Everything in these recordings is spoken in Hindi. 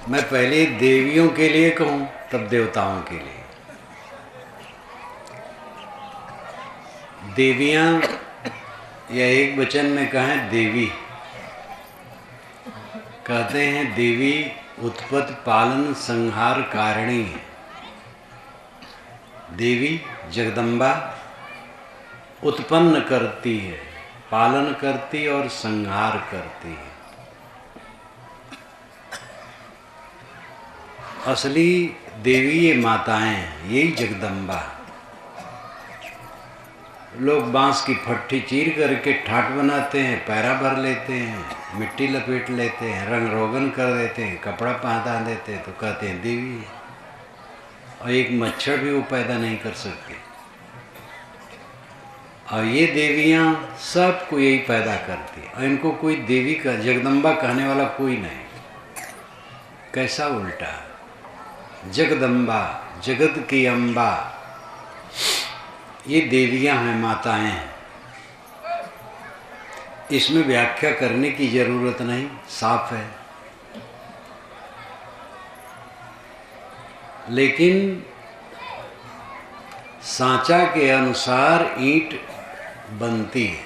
मैं पहले देवियों के लिए कहूँ तब देवताओं के लिए। देवियाँ या एक वचन में कहें देवी, कहते हैं देवी उत्पत्ति पालन संहार कारिणी है। देवी जगदम्बा उत्पन्न करती है, पालन करती और संहार करती है। असली देवी ये माताएं हैं, यही जगदम्बा। लोग बांस की फट्टी चीर करके ठाट बनाते हैं, पैरा भर लेते हैं, मिट्टी लपेट लेते हैं, रंग रोगन कर देते हैं, कपड़ा पहना देते हैं, तो कहते हैं देवी है। और एक मच्छर भी वो पैदा नहीं कर सकते। और ये देवियाँ सबको यही पैदा करती है, और इनको कोई देवी का जगदम्बा कहने वाला कोई नहीं। कैसा उल्टा, जगदम्बा जगत की अम्बा, ये देवियाँ हैं, माताएं हैं। इसमें व्याख्या करने की जरूरत नहीं, साफ है। लेकिन सांचा के अनुसार ईंट बनती है।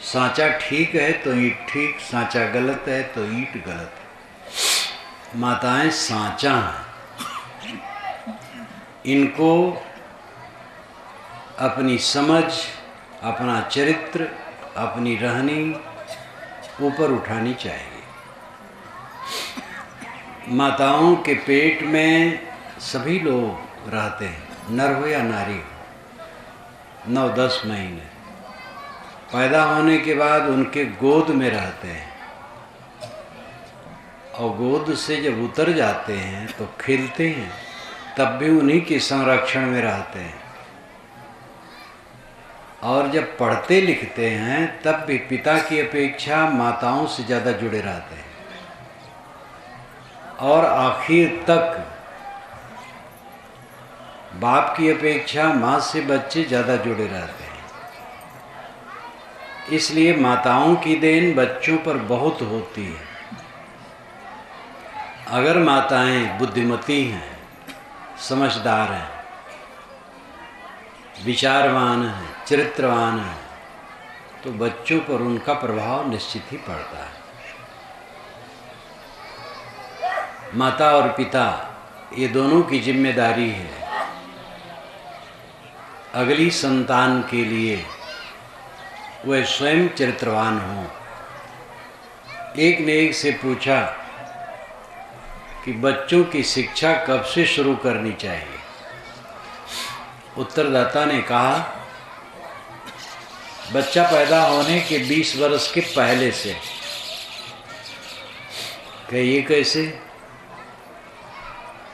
सांचा ठीक है तो ईंट ठीक, सांचा गलत है तो ईंट गलत है। माताएं सांचा हैं, इनको अपनी समझ, अपना चरित्र, अपनी रहनी ऊपर उठानी चाहिए। माताओं के पेट में सभी लोग रहते हैं, नर हो या नारी हो। 9-10 महीने पैदा होने के बाद उनके गोद में रहते हैं, और गोद से जब उतर जाते हैं तो खिलते हैं, तब भी उन्हीं के संरक्षण में रहते हैं। और जब पढ़ते लिखते हैं तब भी पिता की अपेक्षा माताओं से ज़्यादा जुड़े रहते हैं, और आखिर तक बाप की अपेक्षा माँ से बच्चे ज़्यादा जुड़े रहते हैं। इसलिए माताओं की देन बच्चों पर बहुत होती है। अगर माताएं बुद्धिमती हैं, समझदार हैं, विचारवान हैं, चरित्रवान हैं, तो बच्चों पर उनका प्रभाव निश्चित ही पड़ता है। माता और पिता ये दोनों की जिम्मेदारी है अगली संतान के लिए वह स्वयं चरित्रवान हो। एक ने एक से पूछा कि बच्चों की शिक्षा कब से शुरू करनी चाहिए। उत्तरदाता ने कहा, बच्चा पैदा होने के 20 वर्ष के पहले से। कहिए कैसे?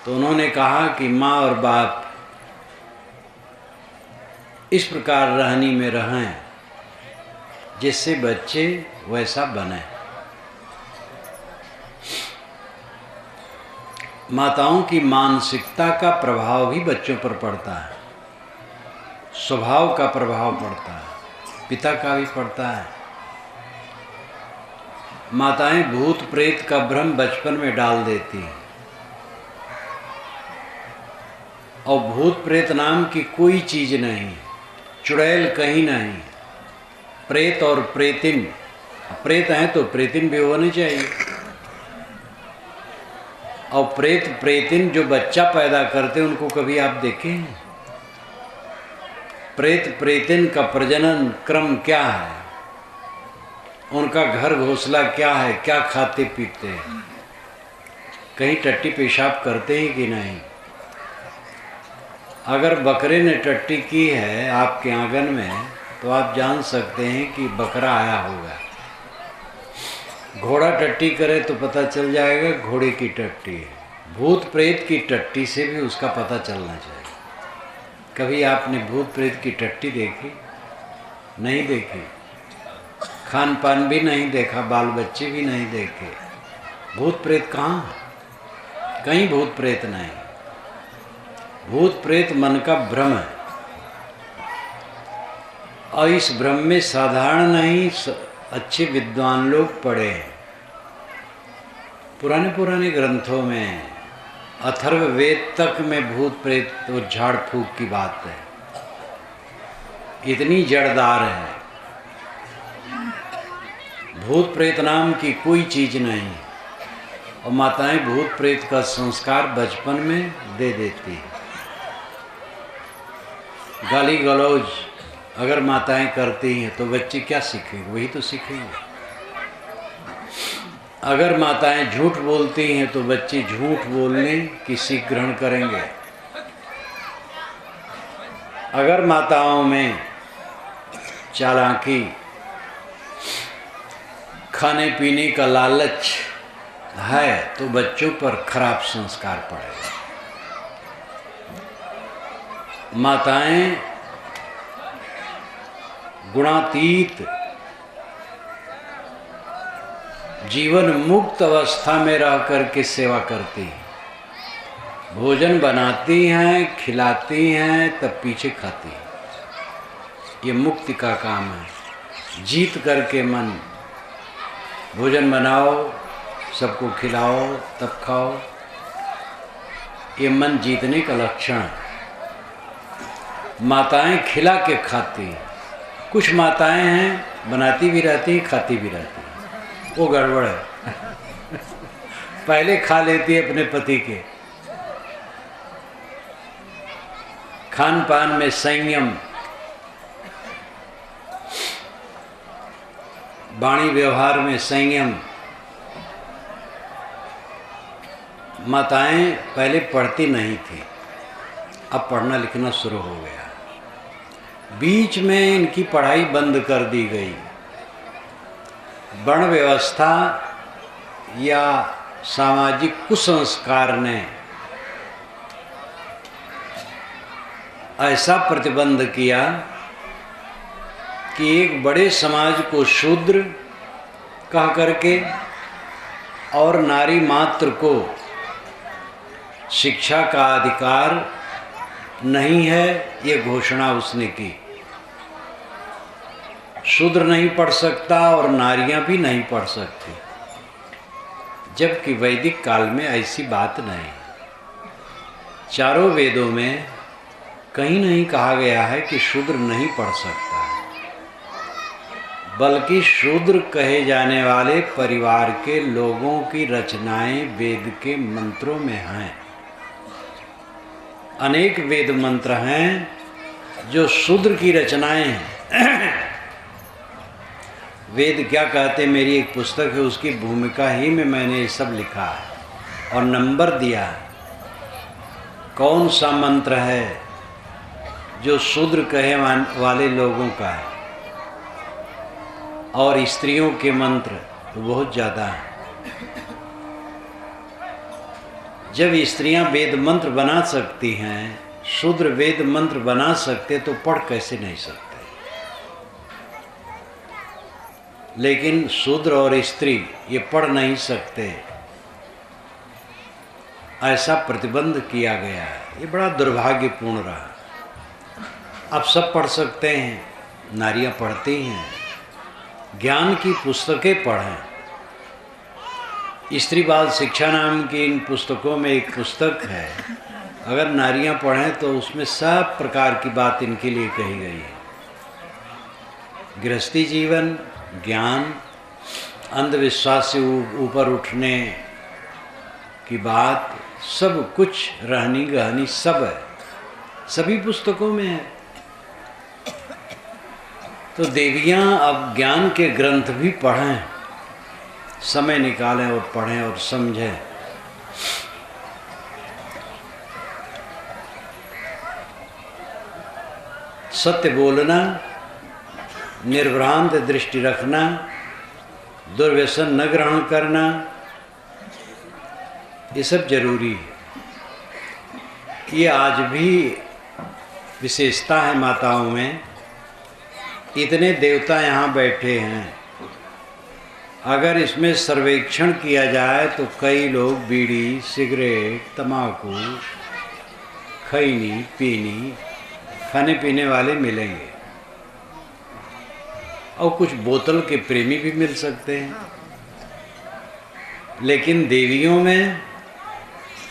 तो उन्होंने कहा कि माँ और बाप इस प्रकार रहनी में रहें जिससे बच्चे वैसा बने। माताओं की मानसिकता का प्रभाव भी बच्चों पर पड़ता है, स्वभाव का प्रभाव पड़ता है, पिता का भी पड़ता है। माताएं भूत प्रेत का भ्रम बचपन में डाल देती हैं, और भूत प्रेत नाम की कोई चीज़ नहीं, चुड़ैल कहीं नहीं। प्रेत और प्रेतिन, प्रेत हैं तो प्रेतिन भी होने चाहिए। और प्रेत प्रेतिन जो बच्चा पैदा करते उनको कभी आप देखें? प्रेत प्रेतिन का प्रजनन क्रम क्या है, उनका घर घोंसला क्या है, क्या खाते पीते हैं, कहीं टट्टी पेशाब करते हैं कि नहीं? अगर बकरे ने टट्टी की है आपके आंगन में तो आप जान सकते हैं कि बकरा आया होगा। घोड़ा टट्टी करे तो पता चल जाएगा घोड़े की टट्टी है। भूत प्रेत की टट्टी से भी उसका पता चलना चाहिए। कभी आपने भूत प्रेत की टट्टी देखी? नहीं देखी। खान पान भी नहीं देखा, बाल बच्चे भी नहीं देखे। भूत प्रेत कहाँ है? कहीं भूत प्रेत नहीं। भूत प्रेत मन का भ्रम है, और इस भ्रम में साधारण नहीं अच्छे विद्वान लोग पड़े हैं। पुराने पुराने ग्रंथों में अथर्ववेद तक में भूत प्रेत और झाड़ फूक की बात है, इतनी जड़दार है। भूत प्रेत नाम की कोई चीज नहीं, और माताएं भूत प्रेत का संस्कार बचपन में दे देती है। गाली गलौज अगर माताएं करती हैं तो बच्चे क्या सीखेंगे? वही तो सीखेंगे। अगर माताएं झूठ बोलती हैं तो बच्चे झूठ बोलने की सीख ग्रहण करेंगे। अगर माताओं में चालाकी, खाने पीने का लालच है तो बच्चों पर खराब संस्कार पड़ेगा। माताएं गुणातीत जीवन मुक्त अवस्था में रह करके सेवा करती हैं, भोजन बनाती हैं, खिलाती हैं, तब पीछे खाती हैं। ये मुक्ति का काम है। जीत करके मन, भोजन बनाओ, सबको खिलाओ, तब खाओ। ये मन जीतने का लक्षण है। माताएं खिला के खाती हैं। कुछ माताएं हैं बनाती भी रहती हैं, खाती भी रहती हैं, वो गड़बड़ है। पहले खा लेती है अपने पति के। खान पान में संयम, वाणी व्यवहार में संयम। माताएं पहले पढ़ती नहीं थी, अब पढ़ना लिखना शुरू हो गया। बीच में इनकी पढ़ाई बंद कर दी गई। वर्ण व्यवस्था या सामाजिक कुसंस्कार ने ऐसा प्रतिबंध किया कि एक बड़े समाज को शूद्र कह करके और नारी मात्र को शिक्षा का अधिकार नहीं है, ये घोषणा उसने की। शूद्र नहीं पढ़ सकता और नारियां भी नहीं पढ़ सकती, जबकि वैदिक काल में ऐसी बात नहीं। चारों वेदों में कहीं नहीं कहा गया है कि शूद्र नहीं पढ़ सकता, बल्कि शूद्र कहे जाने वाले परिवार के लोगों की रचनाएं वेद के मंत्रों में हैं। अनेक वेद मंत्र हैं जो शूद्र की रचनाएं हैं। वेद क्या कहते, मेरी एक पुस्तक है, उसकी भूमिका ही में मैंने ये सब लिखा है और नंबर दिया है। कौन सा मंत्र है जो शूद्र कहे वाले लोगों का है, और स्त्रियों के मंत्र तो बहुत ज़्यादा हैं। जब स्त्रियां वेद मंत्र बना सकती हैं, शूद्र वेद मंत्र बना सकते, तो पढ़ कैसे नहीं सकते? लेकिन शूद्र और स्त्री ये पढ़ नहीं सकते, ऐसा प्रतिबंध किया गया है। ये बड़ा दुर्भाग्यपूर्ण रहा। अब सब पढ़ सकते हैं, नारियां पढ़ती हैं, ज्ञान की पुस्तकें पढ़ें। स्त्री बाल शिक्षा नाम की इन पुस्तकों में एक पुस्तक है, अगर नारियां पढ़ें तो उसमें सब प्रकार की बात इनके लिए कही गई है। गृहस्थी जीवन, ज्ञान, अंधविश्वास से ऊपर उठने की बात, सब कुछ रहनी गहनी सब है, सभी पुस्तकों में है। तो देवियां अब ज्ञान के ग्रंथ भी पढ़ें, समय निकालें और पढ़ें और समझें। सत्य बोलना, निर्भ्रांत दृष्टि रखना, दुर्व्यसन न ग्रहण करना, ये सब जरूरी है। ये आज भी विशेषता है माताओं में। इतने देवता यहाँ बैठे हैं, अगर इसमें सर्वेक्षण किया जाए तो कई लोग बीड़ी, सिगरेट, तम्बाकू, खैनी, पीनी, खाने पीने वाले मिलेंगे, और कुछ बोतल के प्रेमी भी मिल सकते हैं। लेकिन देवियों में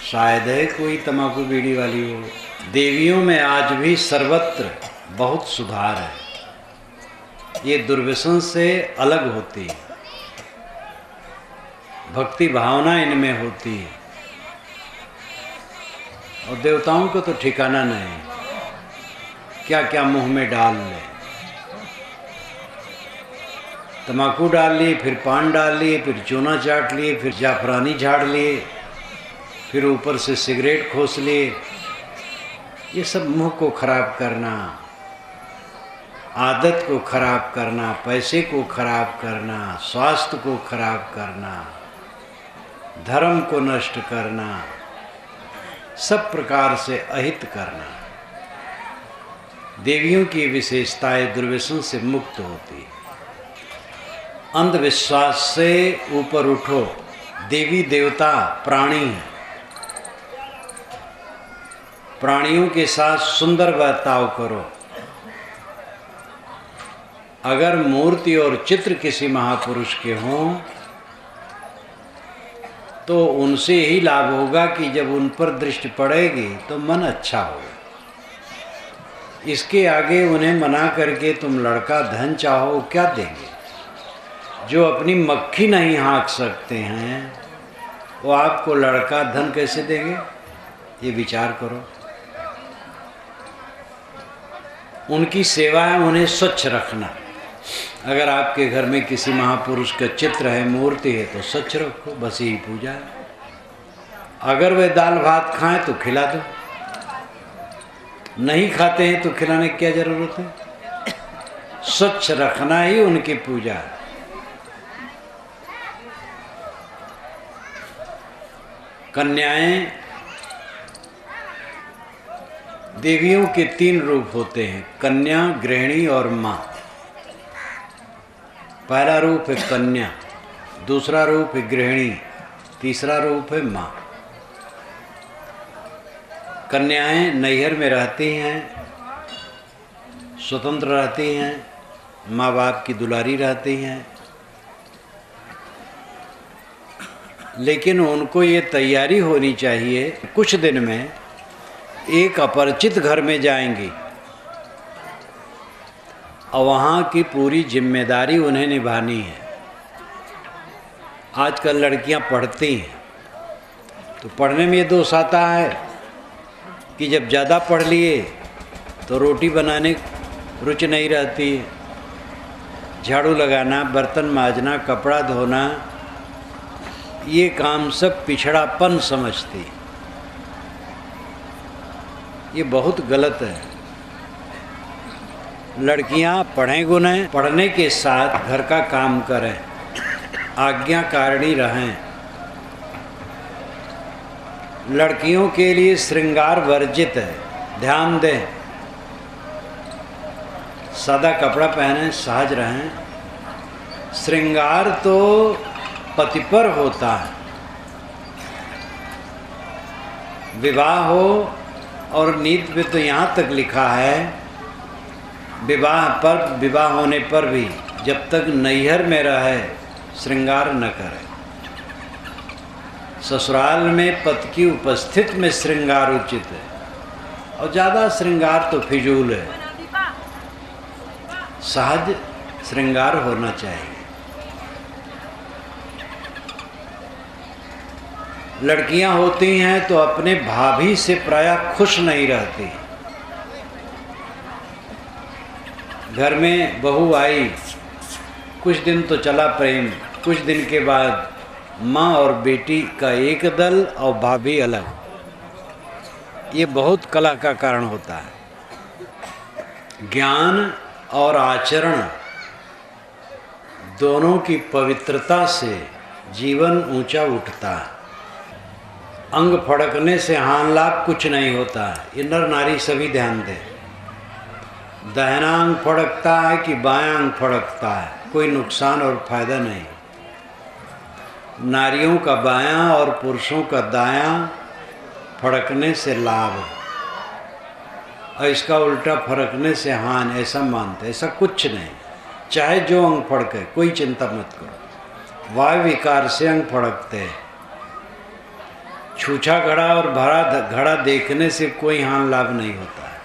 शायद है कोई तंबाकू बीड़ी वाली हो। देवियों में आज भी सर्वत्र बहुत सुधार है। ये दुर्व्यसन से अलग होती है, भक्ति भावना इनमें होती है। और देवताओं को तो ठिकाना नहीं, क्या क्या मुंह में डाल ले। तम्बाकू डाल लिए, फिर पान डाल लिए, फिर चूना चाट लिए, फिर जाफरानी झाड़ लिए, फिर ऊपर से सिगरेट खोस लिए। ये सब मुंह को खराब करना, आदत को खराब करना, पैसे को खराब करना, स्वास्थ्य को खराब करना, धर्म को नष्ट करना, सब प्रकार से अहित करना। देवियों की विशेषताएं दुर्व्यसन से मुक्त होती। अंधविश्वास से ऊपर उठो। देवी देवता प्राणी हैं, प्राणियों के साथ सुंदर बर्ताव करो। अगर मूर्ति और चित्र किसी महापुरुष के हों तो उनसे ही लाभ होगा कि जब उन पर दृष्टि पड़ेगी तो मन अच्छा होगा। इसके आगे उन्हें मना करके तुम लड़का धन चाहो, क्या देंगे? जो अपनी मक्खी नहीं हाँक सकते हैं वो आपको लड़का धन कैसे देंगे? ये विचार करो। उनकी सेवा है उन्हें स्वच्छ रखना। अगर आपके घर में किसी महापुरुष का चित्र है, मूर्ति है, तो स्वच्छ रखो, बस यही पूजा है। अगर वे दाल भात खाएं तो खिला दो, नहीं खाते हैं तो खिलाने की क्या जरूरत है? स्वच्छ रखना ही उनकी पूजा है। कन्याएं देवियों के 3 रूप होते हैं, कन्या, गृहिणी और माँ। पहला रूप है कन्या, दूसरा रूप है गृहिणी, तीसरा रूप है माँ। कन्याएं नैहर में रहती हैं, स्वतंत्र रहती हैं, माँ बाप की दुलारी रहती हैं, लेकिन उनको ये तैयारी होनी चाहिए कुछ दिन में एक अपरिचित घर में जाएंगी और वहाँ की पूरी जिम्मेदारी उन्हें निभानी है। आजकल लड़कियाँ पढ़ती हैं तो पढ़ने में ये दोष आता है कि जब ज़्यादा पढ़ लिए तो रोटी बनाने रुचि नहीं रहती है, झाड़ू लगाना, बर्तन माजना, कपड़ा धोना, ये काम सब पिछड़ापन समझती। ये बहुत गलत है। लड़कियां पढ़ें गुनें, पढ़ने के साथ घर का काम करें, आज्ञाकारिणी रहें। लड़कियों के लिए श्रृंगार वर्जित है, ध्यान दें। सादा कपड़ा पहनें, सहज रहें। श्रृंगार तो पति पर होता है। विवाह हो और नीति में तो यहाँ तक लिखा है विवाह होने पर भी जब तक नैहर में रहे श्रृंगार न करे। ससुराल में पति की उपस्थित में श्रृंगार उचित है और ज़्यादा श्रृंगार तो फिजूल है। सहज श्रृंगार होना चाहिए। लड़कियां होती हैं तो अपने भाभी से प्रायः खुश नहीं रहती। घर में बहू आई, कुछ दिन तो चला प्रेम, कुछ दिन के बाद माँ और बेटी का एक दल और भाभी अलग। ये बहुत कलह का कारण होता है। ज्ञान और आचरण दोनों की पवित्रता से जीवन ऊंचा उठता है। अंग फड़कने से हानि लाभ कुछ नहीं होता है। ये नर नारी सभी ध्यान दें। दाहिना अंग फड़कता है कि बायां अंग फड़कता है, कोई नुकसान और फायदा नहीं। नारियों का बायां और पुरुषों का दायां फड़कने से लाभ और इसका उल्टा फड़कने से हानि, ऐसा मानते। ऐसा कुछ नहीं, चाहे जो अंग फड़के, कोई चिंता मत करो। वायु विकार से अंग फड़कते हैं। छूछा घड़ा और भरा घड़ा देखने से कोई हानि लाभ नहीं होता है।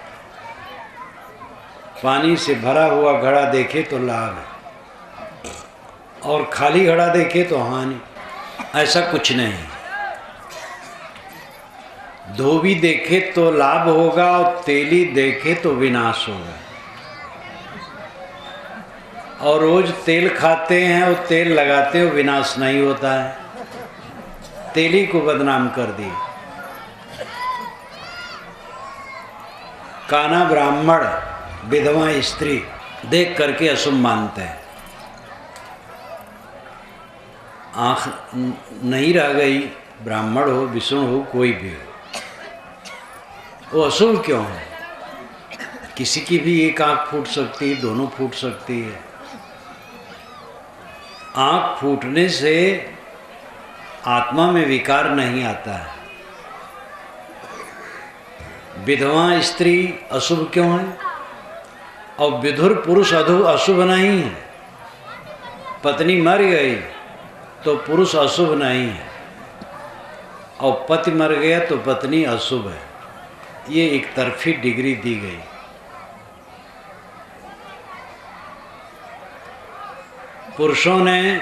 पानी से भरा हुआ घड़ा देखे तो लाभ है और खाली घड़ा देखे तो हानि। ऐसा कुछ नहीं। धोबी देखे तो लाभ होगा और तेली देखे तो विनाश होगा। और रोज तेल खाते हैं और तेल लगाते हो, विनाश नहीं होता है। तेली को बदनाम कर दिए। काना ब्राह्मण विधवा स्त्री देख करके अशुभ मानते हैं। आँख नहीं रह गई, ब्राह्मण हो विष्णु हो कोई भी हो, वो अशुभ क्यों है? किसी की भी एक आँख फूट सकती है, दोनों फूट सकती है। आँख फूटने से आत्मा में विकार नहीं आता है। विधवा स्त्री अशुभ क्यों है? और विधुर पुरुष अशुभ नहीं है। पत्नी मर गई तो पुरुष अशुभ नहीं है, और पति मर गया तो पत्नी अशुभ है। ये एक तरफी डिग्री दी गई। पुरुषों ने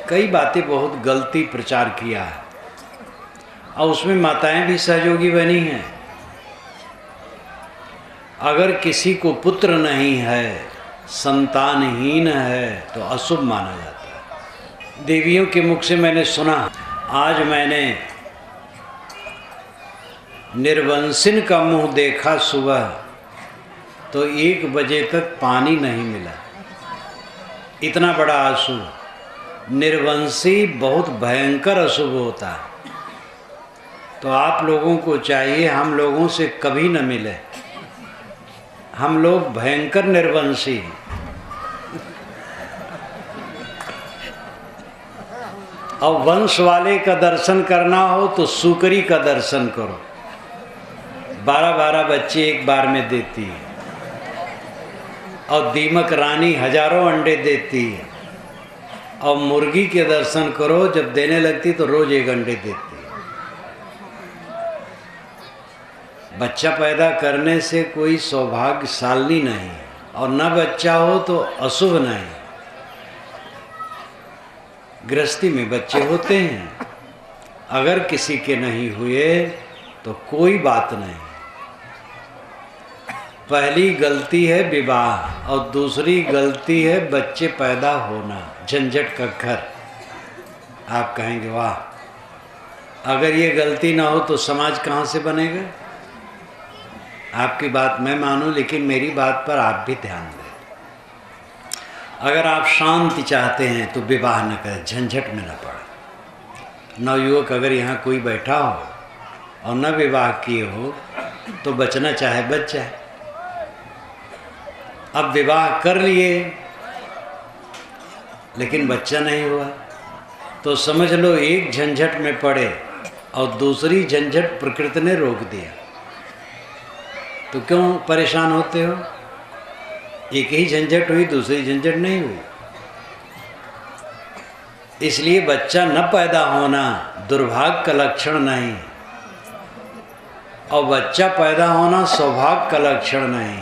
कई बातें बहुत गलती प्रचार किया है और उसमें माताएं भी सहयोगी बनी हैं। अगर किसी को पुत्र नहीं है, संतानहीन है, तो अशुभ माना जाता है। देवियों के मुख से मैंने सुना, आज मैंने निर्वंशिन का मुंह देखा सुबह तो 1 बजे तक पानी नहीं मिला। इतना बड़ा अशुभ। निर्वंशी बहुत भयंकर अशुभ होता है। तो आप लोगों को चाहिए हम लोगों से कभी न मिले। हम लोग भयंकर निर्वंशी हैं। और वंश वाले का दर्शन करना हो तो सूकरी का दर्शन करो। 12-12 बच्चे एक बार में देती है और दीमक रानी हजारों अंडे देती है। और मुर्गी के दर्शन करो, जब देने लगती तो रोज 1 अंडे देती है। बच्चा पैदा करने से कोई सौभाग्यशाली नहीं है, और न बच्चा हो तो अशुभ नहीं। गृहस्थी में बच्चे होते हैं, अगर किसी के नहीं हुए तो कोई बात नहीं। पहली गलती है विवाह और दूसरी गलती है बच्चे पैदा होना, झंझट का घर। आप कहेंगे वाह, अगर ये गलती ना हो तो समाज कहाँ से बनेगा? आपकी बात मैं मानूं, लेकिन मेरी बात पर आप भी ध्यान दें। अगर आप शांति चाहते हैं तो विवाह न करें, झंझट में न पड़े। नवयुवक अगर यहाँ कोई बैठा हो और न विवाह किए हो तो बचना चाहे बच जाए। अब विवाह कर लिए लेकिन बच्चा नहीं हुआ तो समझ लो एक झंझट में पड़े और दूसरी झंझट प्रकृति ने रोक दिया। तो क्यों परेशान होते हो? एक ही झंझट हुई, दूसरी झंझट नहीं हुई। इसलिए बच्चा न पैदा होना दुर्भाग्य का लक्षण नहीं, और बच्चा पैदा होना सौभाग्य का लक्षण नहीं।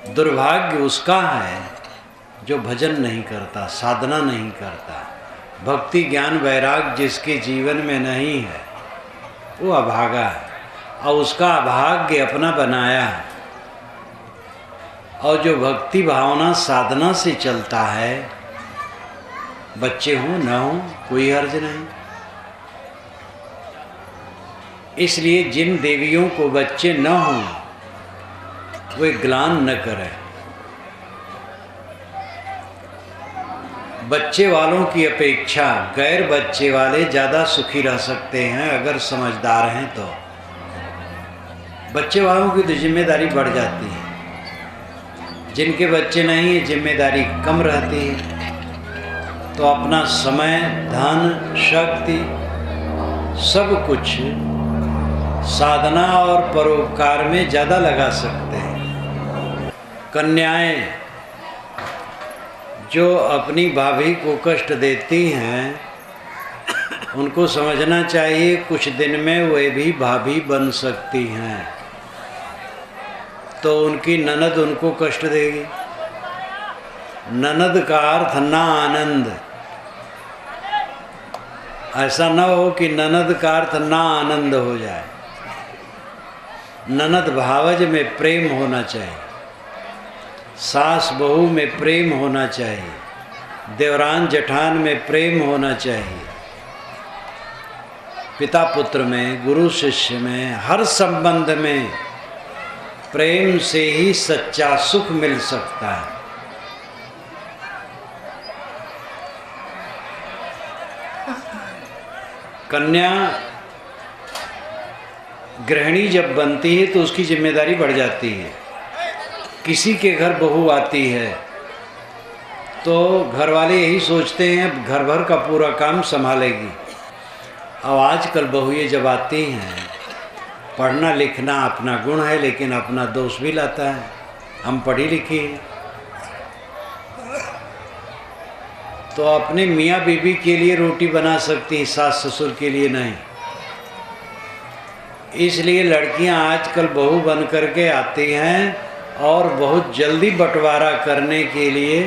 दुर्भाग्य उसका है जो भजन नहीं करता, साधना नहीं करता। भक्ति ज्ञान वैराग जिसके जीवन में नहीं है वो अभागा है, और उसका अभाग्य अपना बनाया है। और जो भक्ति भावना साधना से चलता है, बच्चे हों न हों कोई हर्ज नहीं। इसलिए जिन देवियों को बच्चे न हों वे ग्लान न करें। बच्चे वालों की अपेक्षा गैर बच्चे वाले ज़्यादा सुखी रह सकते हैं अगर समझदार हैं तो। बच्चे वालों की तो जिम्मेदारी बढ़ जाती है, जिनके बच्चे नहीं है जिम्मेदारी कम रहती है। तो अपना समय, धन, शक्ति सब कुछ साधना और परोपकार में ज़्यादा लगा सकते हैं। कन्याएं जो अपनी भाभी को कष्ट देती हैं उनको समझना चाहिए कुछ दिन में वे भी भाभी बन सकती हैं, तो उनकी ननद उनको कष्ट देगी। ननद का अर्थ ना आनंद, ऐसा न हो कि ननद का अर्थ ना आनंद हो जाए। ननद भावज में प्रेम होना चाहिए, सास बहू में प्रेम होना चाहिए, देवरान जेठान में प्रेम होना चाहिए, पिता पुत्र में, गुरु शिष्य में, हर संबंध में प्रेम से ही सच्चा सुख मिल सकता है। कन्या गृहिणी जब बनती है तो उसकी जिम्मेदारी बढ़ जाती है। किसी के घर बहू आती है तो घर वाले यही सोचते हैं घर भर का पूरा काम संभालेगी। अब आजकल बहुएं जब आती हैं, पढ़ना लिखना अपना गुण है लेकिन अपना दोष भी लाता है। हम पढ़ी लिखी हैं तो अपने मियाँ बीबी के लिए रोटी बना सकती हैं, सास ससुर के लिए नहीं। इसलिए लड़कियां आजकल बहू बन करके आती हैं और बहुत जल्दी बंटवारा करने के लिए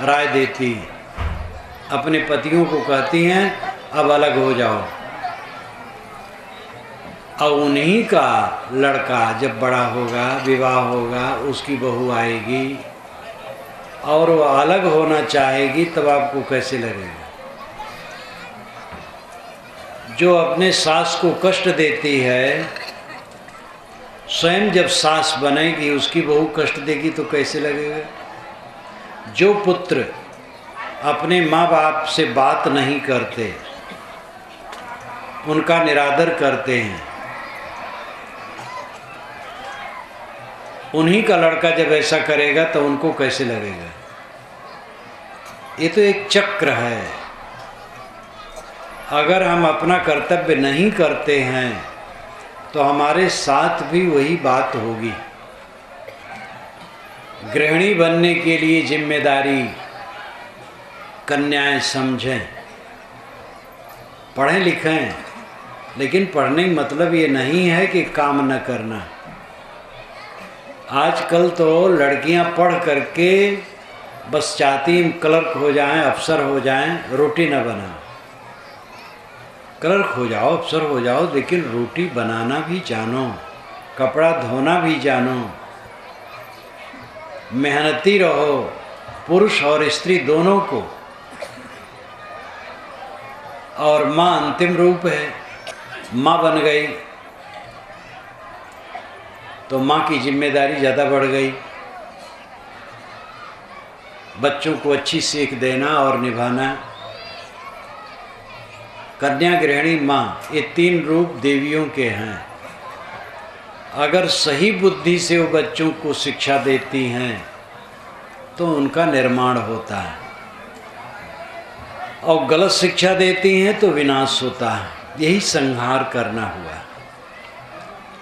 राय देती हैं, अपने पतियों को कहती हैं अब अलग हो जाओ। अब उन्हीं का लड़का जब बड़ा होगा, विवाह होगा, उसकी बहू आएगी और वो अलग होना चाहेगी, तब आपको कैसे लगेगा? जो अपने सास को कष्ट देती है, स्वयं जब सास बनेगी उसकी बहू कष्ट देगी तो कैसे लगेगा? जो पुत्र अपने माँ बाप से बात नहीं करते, उनका निरादर करते हैं, उन्हीं का लड़का जब ऐसा करेगा तो उनको कैसे लगेगा? ये तो एक चक्र है। अगर हम अपना कर्तव्य नहीं करते हैं तो हमारे साथ भी वही बात होगी। गृहिणी बनने के लिए जिम्मेदारी कन्याएं समझें, पढ़ें लिखें, लेकिन पढ़ने का मतलब ये नहीं है कि काम न करना। आजकल तो लड़कियां पढ़ करके बस चाहती हैं क्लर्क हो जाएं, अफसर हो जाएं, रोटी न बनाओ। क्लर्क हो जाओ, अफसर हो जाओ, लेकिन रोटी बनाना भी जानो, कपड़ा धोना भी जानो, मेहनती रहो, पुरुष और स्त्री दोनों को। और माँ अंतिम रूप है। माँ बन गई तो माँ की जिम्मेदारी ज़्यादा बढ़ गई। बच्चों को अच्छी सीख देना और निभाना। कन्या गृहिणी माँ, ये तीन रूप देवियों के हैं। अगर सही बुद्धि से वो बच्चों को शिक्षा देती हैं तो उनका निर्माण होता है, और गलत शिक्षा देती हैं तो विनाश होता है। यही संहार करना हुआ।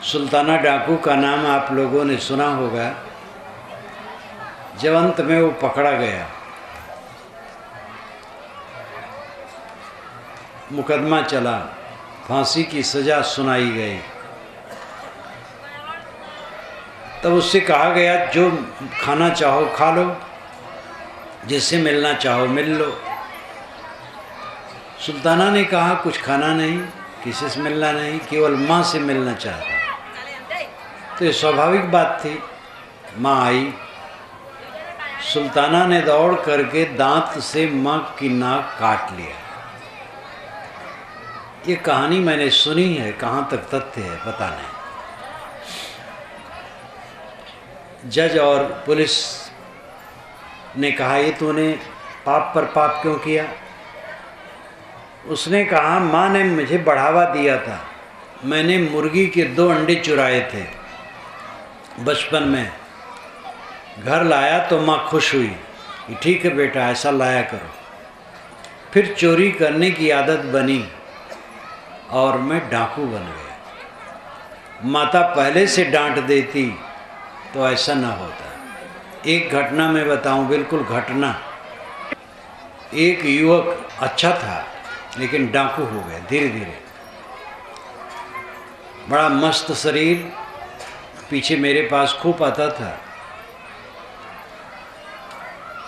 सुल्ताना डाकू का नाम आप लोगों ने सुना होगा। जब अंत में वो पकड़ा गया, मुकदमा चला, फांसी की सज़ा सुनाई गई, तब उससे कहा गया जो खाना चाहो खा लो, जिससे मिलना चाहो मिल लो। सुल्ताना ने कहा कुछ खाना नहीं, किसी से मिलना नहीं, केवल माँ से मिलना चाहता। तो ये स्वाभाविक बात थी। माँ आई, सुल्ताना ने दौड़ करके दांत से माँ की नाक काट लिया। ये कहानी मैंने सुनी है, कहाँ तक तथ्य है पता नहीं। जज और पुलिस ने कहा ये तूने पाप पर पाप क्यों किया? उसने कहा माँ ने मुझे बढ़ावा दिया था, मैंने मुर्गी के 2 अंडे चुराए थे बचपन में, घर लाया तो माँ खुश हुई कि ठीक है बेटा ऐसा लाया करो। फिर चोरी करने की आदत बनी और मैं डाकू बन गया। माता पहले से डांट देती तो ऐसा ना होता। एक घटना मैं बताऊं, बिल्कुल घटना, एक युवक अच्छा था लेकिन डाकू हो गया धीरे धीरे। बड़ा मस्त शरीर, पीछे मेरे पास खूब आता था,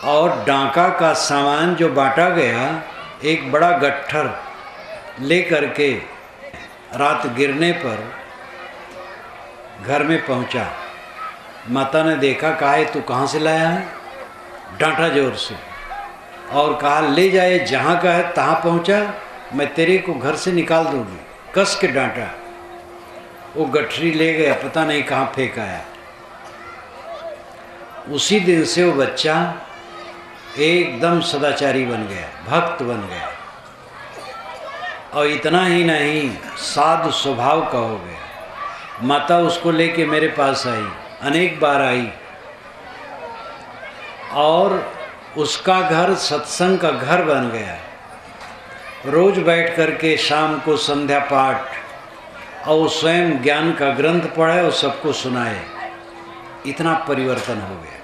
और डाका का सामान जो बांटा गया, एक बड़ा गट्ठर ले करके रात गिरने पर घर में पहुंचा। माता ने देखा, कहा ये तू कहाँ से लाया है? डांटा जोर से और कहा ले जाए, जहाँ का है तहाँ पहुंचा, मैं तेरे को घर से निकाल दूंगी। कस के डांटा। वो गठरी ले गया, पता नहीं कहाँ फेंक आया। उसी दिन से वो बच्चा एकदम सदाचारी बन गया, भक्त बन गया, और इतना ही नहीं साधु स्वभाव का हो गया। माता उसको लेके मेरे पास आई, अनेक बार आई, और उसका घर सत्संग का घर बन गया। रोज बैठ करके शाम को संध्या पाठ, और स्वयं ज्ञान का ग्रंथ पढ़े और सबको सुनाए। इतना परिवर्तन हो गया।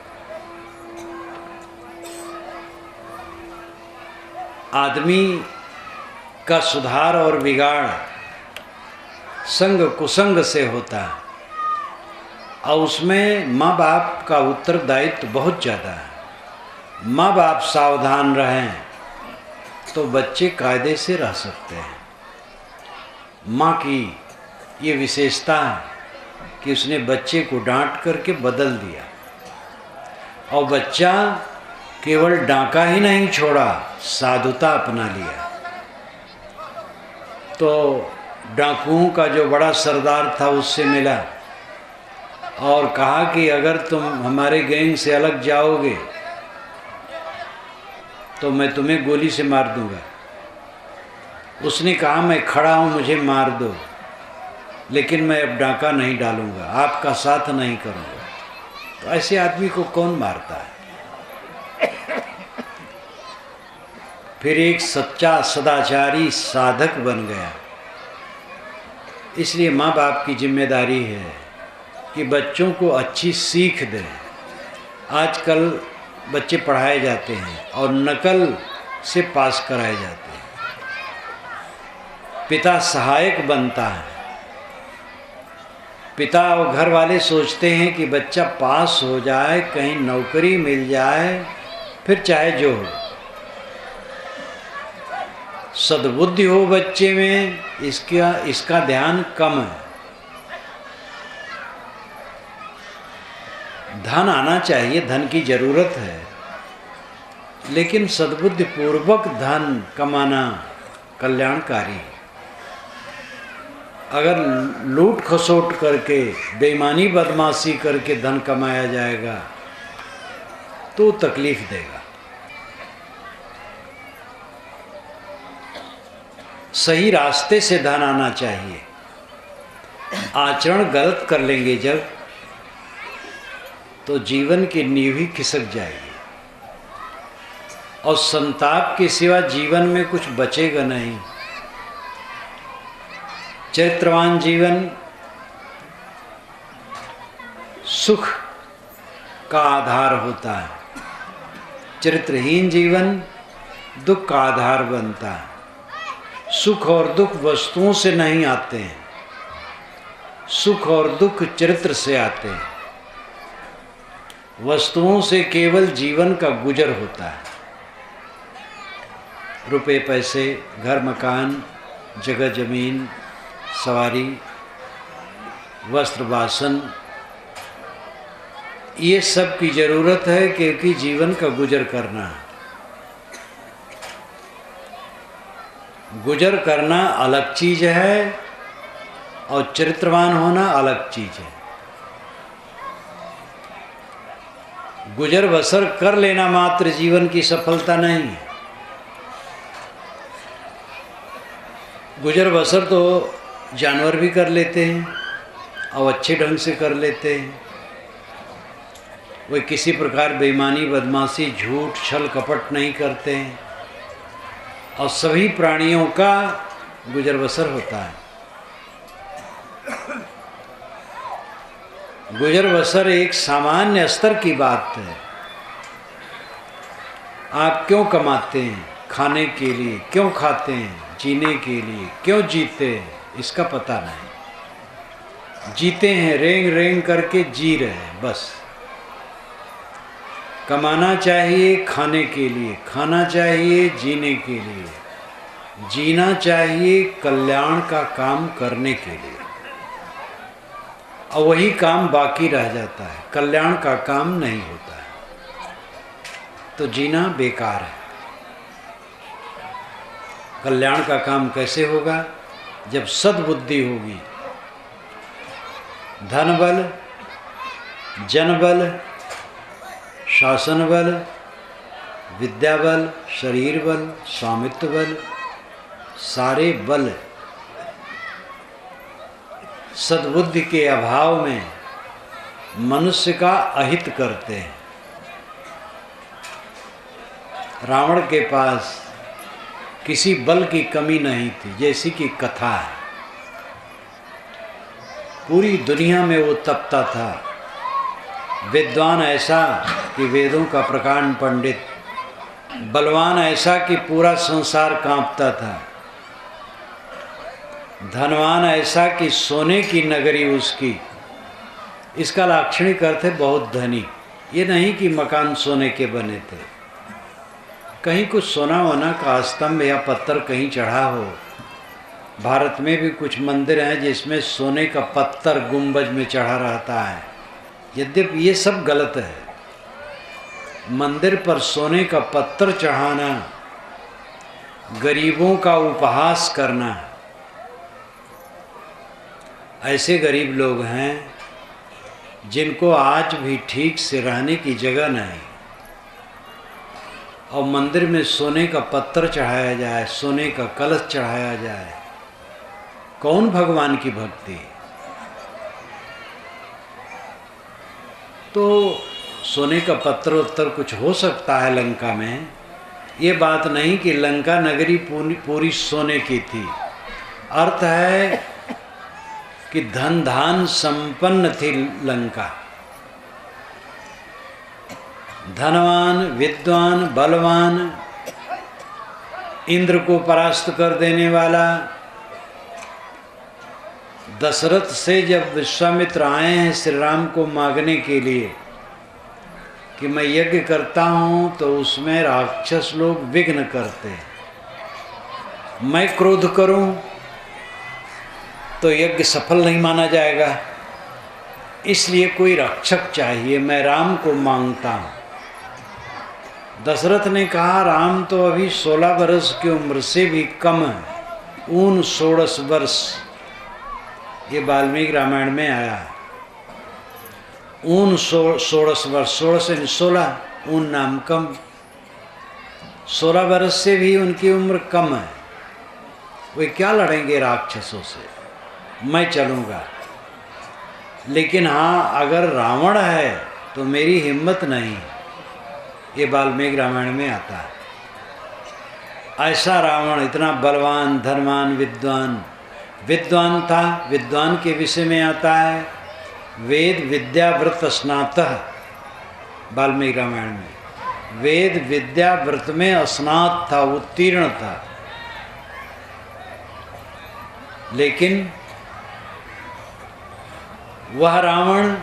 आदमी का सुधार और बिगाड़ संग कुसंग से होता है, और उसमें माँ बाप का उत्तरदायित्व बहुत ज़्यादा है। माँ बाप सावधान रहें तो बच्चे कायदे से रह सकते हैं। माँ की ये विशेषता है कि उसने बच्चे को डांट करके बदल दिया, और बच्चा केवल डांका ही नहीं छोड़ा, साधुता अपना लिया। तो डाकुओं का जो बड़ा सरदार था उससे मिला और कहा कि अगर तुम हमारे गैंग से अलग जाओगे तो मैं तुम्हें गोली से मार दूंगा। उसने कहा मैं खड़ा हूँ, मुझे मार दो, लेकिन मैं अब डाका नहीं डालूंगा, आपका साथ नहीं करूंगा। तो ऐसे आदमी को कौन मारता है? फिर एक सच्चा सदाचारी साधक बन गया। इसलिए माँ बाप की जिम्मेदारी है कि बच्चों को अच्छी सीख दें। आजकल बच्चे पढ़ाए जाते हैं और नकल से पास कराए जाते हैं। पिता सहायक बनता है। पिता और घर वाले सोचते हैं कि बच्चा पास हो जाए, कहीं नौकरी मिल जाए, फिर चाहे जो हो, सद्बुद्धि हो बच्चे में, इसका ध्यान कम है। धन आना चाहिए, धन की जरूरत है, लेकिन सद्बुद्धि पूर्वक धन कमाना कल्याणकारी है। अगर लूट खसोट करके, बेईमानी बदमाशी करके धन कमाया जाएगा तो तकलीफ देगा। सही रास्ते से धन आना चाहिए। आचरण गलत कर लेंगे जब, तो जीवन की नींव ही खिसक जाएगी, और संताप के सिवा जीवन में कुछ बचेगा नहीं। चरित्रवान जीवन सुख का आधार होता है, चरित्रहीन जीवन दुख का आधार बनता है। सुख और दुख वस्तुओं से नहीं आते हैं, सुख और दुख चरित्र से आते हैं। वस्तुओं से केवल जीवन का गुजर होता है। रुपए पैसे, घर मकान, जगह जमीन, सवारी, वस्त्र वासन, ये सब की जरूरत है क्योंकि जीवन का गुजर करना है। गुजर करना अलग चीज है और चरित्रवान होना अलग चीज है। गुजर बसर कर लेना मात्र जीवन की सफलता नहीं है। गुजर बसर तो जानवर भी कर लेते हैं और अच्छे ढंग से कर लेते हैं। वे किसी प्रकार बेईमानी, बदमाशी, झूठ, छल कपट नहीं करते हैं, और सभी प्राणियों का गुजर बसर होता है। गुजर बसर एक सामान्य स्तर की बात है। आप क्यों कमाते हैं? खाने के लिए। क्यों खाते हैं? जीने के लिए। क्यों जीते हैं? इसका पता नहीं। जीते हैं, रेंग रेंग करके जी रहे हैं बस। कमाना चाहिए खाने के लिए, खाना चाहिए जीने के लिए, जीना चाहिए कल्याण का काम करने के लिए, और वही काम बाकी रह जाता है, कल्याण का काम नहीं होता है, तो जीना बेकार है। कल्याण का काम कैसे होगा? जब सद्बुद्धि होगी। धन बल, जन बल, शासन बल, विद्या बल, शरीर बल, स्वामित्व बल, सारे बल सद्बुद्धि के अभाव में मनुष्य का अहित करते हैं। रावण के पास किसी बल की कमी नहीं थी, जैसी कि कथा है। पूरी दुनिया में वो तपता था। विद्वान ऐसा कि वेदों का प्रकांड पंडित, बलवान ऐसा कि पूरा संसार कांपता था, धनवान ऐसा कि सोने की नगरी उसकी। इसका लाक्षणिक अर्थ है बहुत धनी। ये नहीं कि मकान सोने के बने थे, कहीं कुछ सोना वोना का स्तंभ या पत्थर कहीं चढ़ा हो। भारत में भी कुछ मंदिर हैं जिसमें सोने का पत्थर गुंबज में चढ़ा रहता है। यद्यपि ये सब गलत है। मंदिर पर सोने का पत्थर चढ़ाना गरीबों का उपहास करना। ऐसे गरीब लोग हैं जिनको आज भी ठीक से रहने की जगह नहीं, और मंदिर में सोने का पत्थर चढ़ाया जाए, सोने का कलश चढ़ाया जाए। कौन भगवान की भक्ति? तो सोने का पत्थर उत्तर कुछ हो सकता है लंका में, ये बात नहीं कि लंका नगरी पूरी सोने की थी। अर्थ है कि धन धान संपन्न थी लंका। धनवान, विद्वान, बलवान, इंद्र को परास्त कर देने वाला। दशरथ से जब विश्वामित्र आए हैं श्री राम को मांगने के लिए कि मैं यज्ञ करता हूँ तो उसमें राक्षस लोग विघ्न करते हैं, मैं क्रोध करूँ तो यज्ञ सफल नहीं माना जाएगा, इसलिए कोई रक्षक चाहिए, मैं राम को मांगता हूँ। दशरथ ने कहा राम तो अभी 16 वर्ष की उम्र से भी कम है, 16 वर्ष। ये वाल्मीकि रामायण में आया है। 16 वर्ष, 16 से 16, ऊन नाम कम। 16 वर्ष से भी उनकी उम्र कम है, वे क्या लड़ेंगे राक्षसों से? मैं चलूँगा, लेकिन हाँ अगर रावण है तो मेरी हिम्मत नहीं। ये वाल्मीकि रामायण में आता है। ऐसा रावण इतना बलवान, धनवान, विद्वान था। विद्वान के विषय में आता है वेद विद्या व्रत स्नातः। वाल्मीकि रामायण में वेद विद्या व्रत में स्नात था, उत्तीर्ण था। लेकिन वह रावण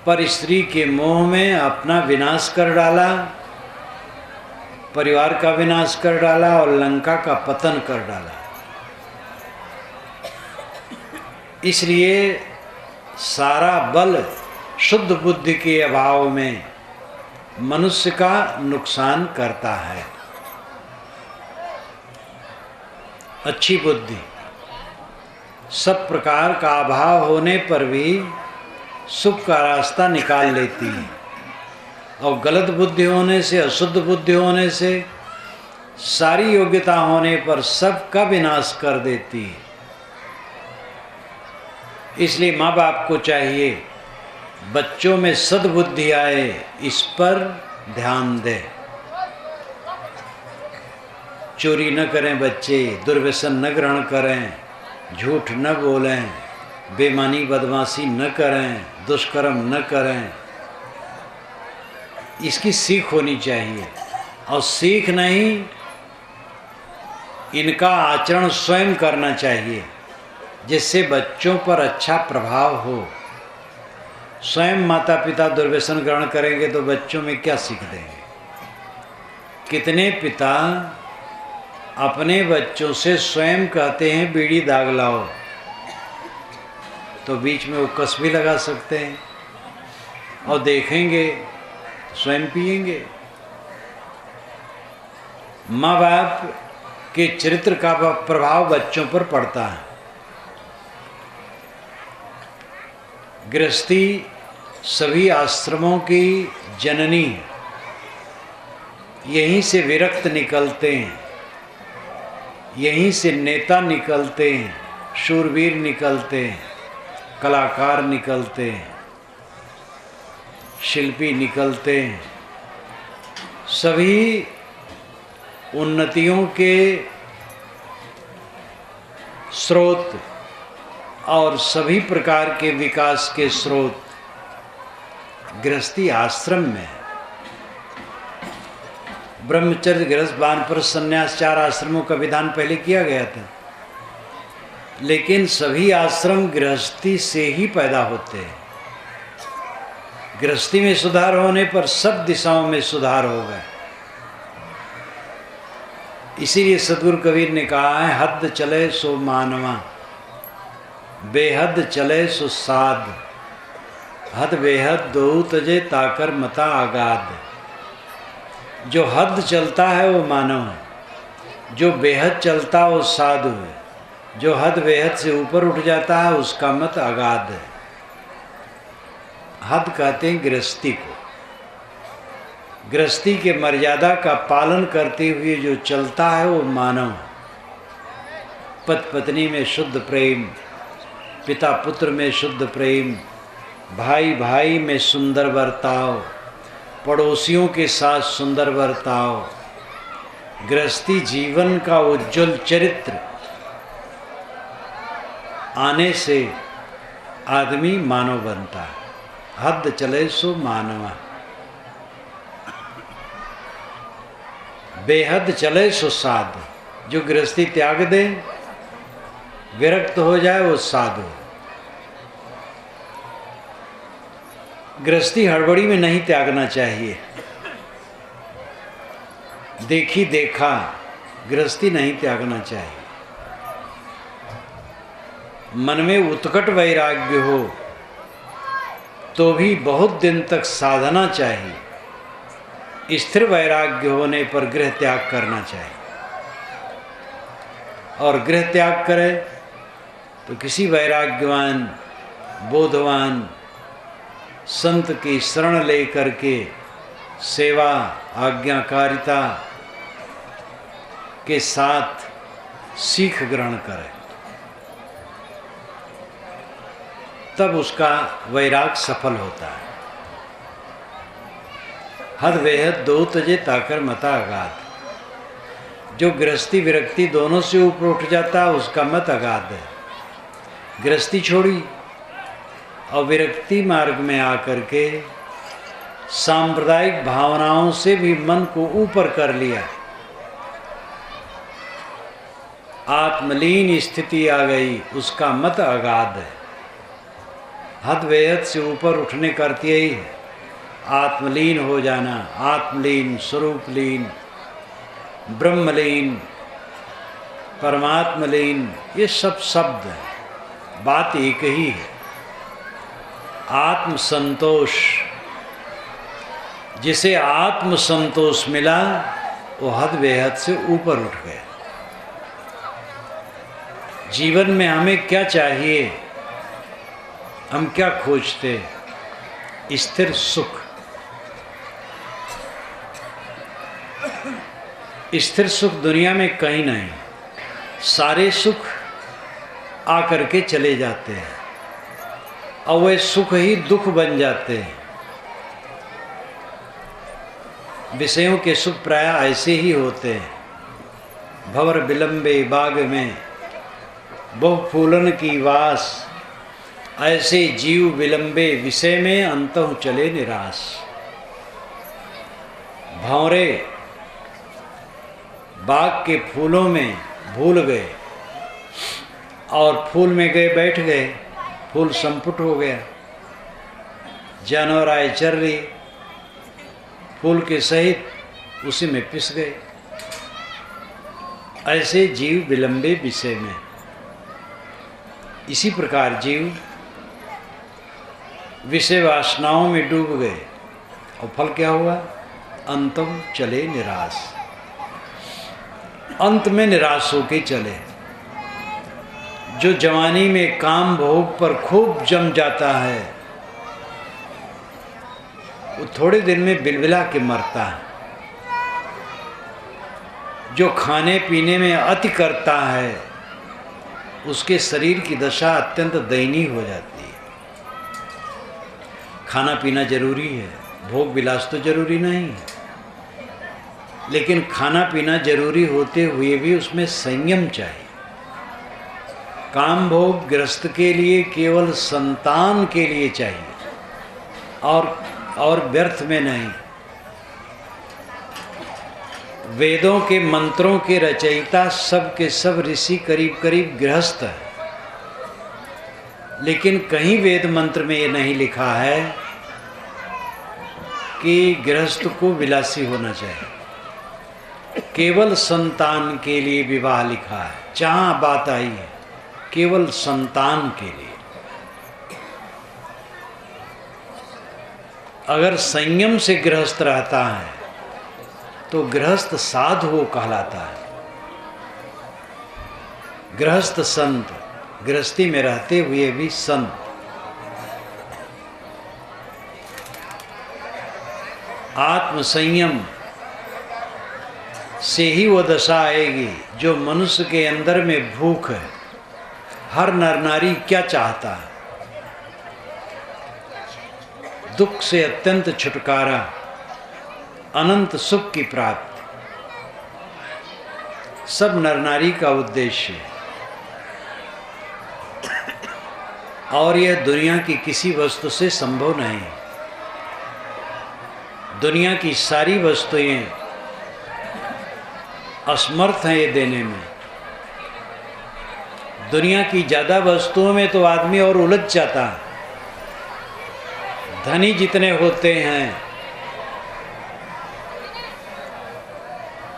पर स्त्री के मोह में अपना विनाश कर डाला, परिवार का विनाश कर डाला और लंका का पतन कर डाला। इसलिए सारा बल शुद्ध बुद्धि के अभाव में मनुष्य का नुकसान करता है। अच्छी बुद्धि सब प्रकार का अभाव होने पर भी सुख का रास्ता निकाल लेती है, और गलत बुद्धि होने से, अशुद्ध बुद्धि होने से, सारी योग्यता होने पर सबका विनाश कर देती है। इसलिए माँ बाप को चाहिए बच्चों में सद्बुद्धि आए, इस पर ध्यान दें। चोरी न करें बच्चे, दुर्व्यसन न ग्रहण करें, झूठ न बोलें, बेईमानी बदमाशी न करें, दुष्कर्म न करें। इसकी सीख होनी चाहिए, और सीख नहीं, इनका आचरण स्वयं करना चाहिए, जिससे बच्चों पर अच्छा प्रभाव हो। स्वयं माता पिता दुर्व्यसन ग्रहण करेंगे तो बच्चों में क्या सीख देंगे? कितने पिता अपने बच्चों से स्वयं कहते हैं बीड़ी दाग लाओ, तो बीच में वो कस भी लगा सकते हैं, और देखेंगे स्वयं पिएंगे। माँ बाप के चरित्र का प्रभाव बच्चों पर पड़ता है। गृहस्थी सभी आश्रमों की जननी है, यहीं से विरक्त निकलते हैं, यहीं से नेता निकलते हैं, शूरवीर निकलते हैं, कलाकार निकलते हैं, शिल्पी निकलते हैं। सभी उन्नतियों के स्रोत और सभी प्रकार के विकास के स्रोत गृहस्थी आश्रम में है। ब्रह्मचर्य, गृहस्थ, वानप्रस्थ, संन्यास, 4 आश्रमों का विधान पहले किया गया था, लेकिन सभी आश्रम गृहस्थी से ही पैदा होते हैं। गृहस्थी में सुधार होने पर सब दिशाओं में सुधार होगा। इसीलिए सद्गुरु कबीर ने कहा है, हद चले सो मानवा, बेहद चले सो साध, हद बेहद दो तजे ताकर मता आगाध। जो हद चलता है वो मानव है, जो बेहद चलता है वो साधु है, जो हद बेहद से ऊपर उठ जाता है उसका मत अगाध है। हद कहते हैं गृहस्थी को। गृहस्थी के मर्यादा का पालन करते हुए जो चलता है वो मानव है। पति पत्नी में शुद्ध प्रेम, पिता पुत्र में शुद्ध प्रेम, भाई भाई में सुंदर बर्ताव, पड़ोसियों के साथ सुंदर बर्ताव। गृहस्थी जीवन का उज्जवल चरित्र आने से आदमी मानव बनता है। हद चले सो मानवा, बेहद चले सो साध। जो गृहस्थी त्याग दे, विरक्त हो जाए, वो साधु। गृहस्थी हड़बड़ी में नहीं त्यागना चाहिए। देखी देखा गृहस्थी नहीं त्यागना चाहिए। मन में उत्कट वैराग्य हो तो भी बहुत दिन तक साधना चाहिए। स्थिर वैराग्य होने पर गृह त्याग करना चाहिए, और गृह त्याग करे तो किसी वैराग्यवान बोधवान संत की शरण लेकर के सेवा आज्ञाकारिता के साथ सीख ग्रहण करे, तब उसका वैराग सफल होता है। हद बेहद दो तजे ताकर मता अगाध। जो गृहस्थी विरक्ति दोनों से ऊपर उठ जाता है उसका मत अगाध है। गृहस्थी छोड़ी और विरक्ति मार्ग में आकर के सांप्रदायिक भावनाओं से भी मन को ऊपर कर लिया, आत्मलीन स्थिति आ गई, उसका मत अगाध है। हद बेहद से ऊपर उठने का अर्थ यही है, आत्मलीन हो जाना, आत्मलीन, स्वरूपलीन, ब्रह्मलीन, परमात्मलीन, ये सब शब्द हैं, बात एक ही है। आत्म संतोष, जिसे आत्म संतोष मिला वो हद बेहद से ऊपर उठ गया। जीवन में हमें क्या चाहिए, हम क्या खोजते? स्थिर सुख। स्थिर सुख दुनिया में कहीं नहीं। सारे सुख आकर के चले जाते हैं और वे सुख ही दुख बन जाते हैं। विषयों के सुख प्राय ऐसे ही होते हैं। भंवर विलंबे बाग में बहु फूलन की वास, ऐसे जीव विलंबे विषय में अंतहु चले निराश। भंवरे बाग के फूलों में भूल गए और फूल में गए बैठ गए, फूल संपुट हो गया, जानवर आए चर लिए, फूल के सहित उसी में पिस गए। ऐसे जीव विलंबे विषय में। इसी प्रकार जीव विषय वासनाओं में डूब गए और फल क्या हुआ? अंतम चले निराश। अंत में निराश होके चले। जो जवानी में काम भोग पर खूब जम जाता है वो थोड़े दिन में बिलबिला के मरता है। जो खाने पीने में अति करता है उसके शरीर की दशा अत्यंत दयनीय हो जाती है। खाना पीना जरूरी है, भोग विलास तो जरूरी नहीं है, लेकिन खाना पीना जरूरी होते हुए भी उसमें संयम चाहिए। काम भोग गृहस्थ के लिए केवल संतान के लिए चाहिए और व्यर्थ में नहीं। वेदों के मंत्रों के रचयिता सब के सब ऋषि करीब करीब गृहस्थ है, लेकिन कहीं वेद मंत्र में ये नहीं लिखा है कि गृहस्थ को विलासी होना चाहिए। केवल संतान के लिए विवाह लिखा है। जहाँ बात आई है केवल संतान के लिए। अगर संयम से गृहस्थ रहता है तो गृहस्थ साधु कहलाता है। गृहस्थ संत, गृहस्थी में रहते हुए भी संत। आत्म संयम से ही वो दशा आएगी जो मनुष्य के अंदर में भूख है। हर नर नारी क्या चाहता है? दुख से अत्यंत छुटकारा, अनंत सुख की प्राप्ति। सब नर नारी का उद्देश्य है और यह दुनिया की किसी वस्तु से संभव नहीं है। दुनिया की सारी वस्तुएं असमर्थ हैं ये देने में। दुनिया की ज़्यादा वस्तुओं में तो आदमी और उलझ जाता है। धनी जितने होते हैं,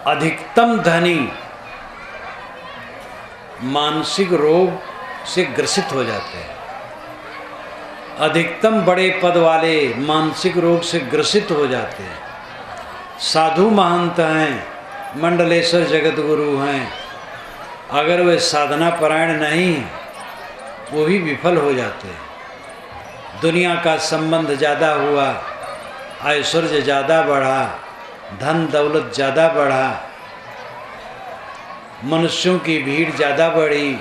अधिकतम धनी मानसिक रोग से ग्रसित हो जाते हैं। अधिकतम बड़े पद वाले मानसिक रोग से ग्रसित हो जाते हैं। साधु महंत हैं, मंडलेश्वर जगत गुरु हैं, अगर वे साधना परायण नहीं वो भी विफल हो जाते हैं। दुनिया का संबंध ज़्यादा हुआ, ऐश्वर्य ज़्यादा बढ़ा, धन दौलत ज़्यादा बढ़ा, मनुष्यों की भीड़ ज़्यादा बढ़ी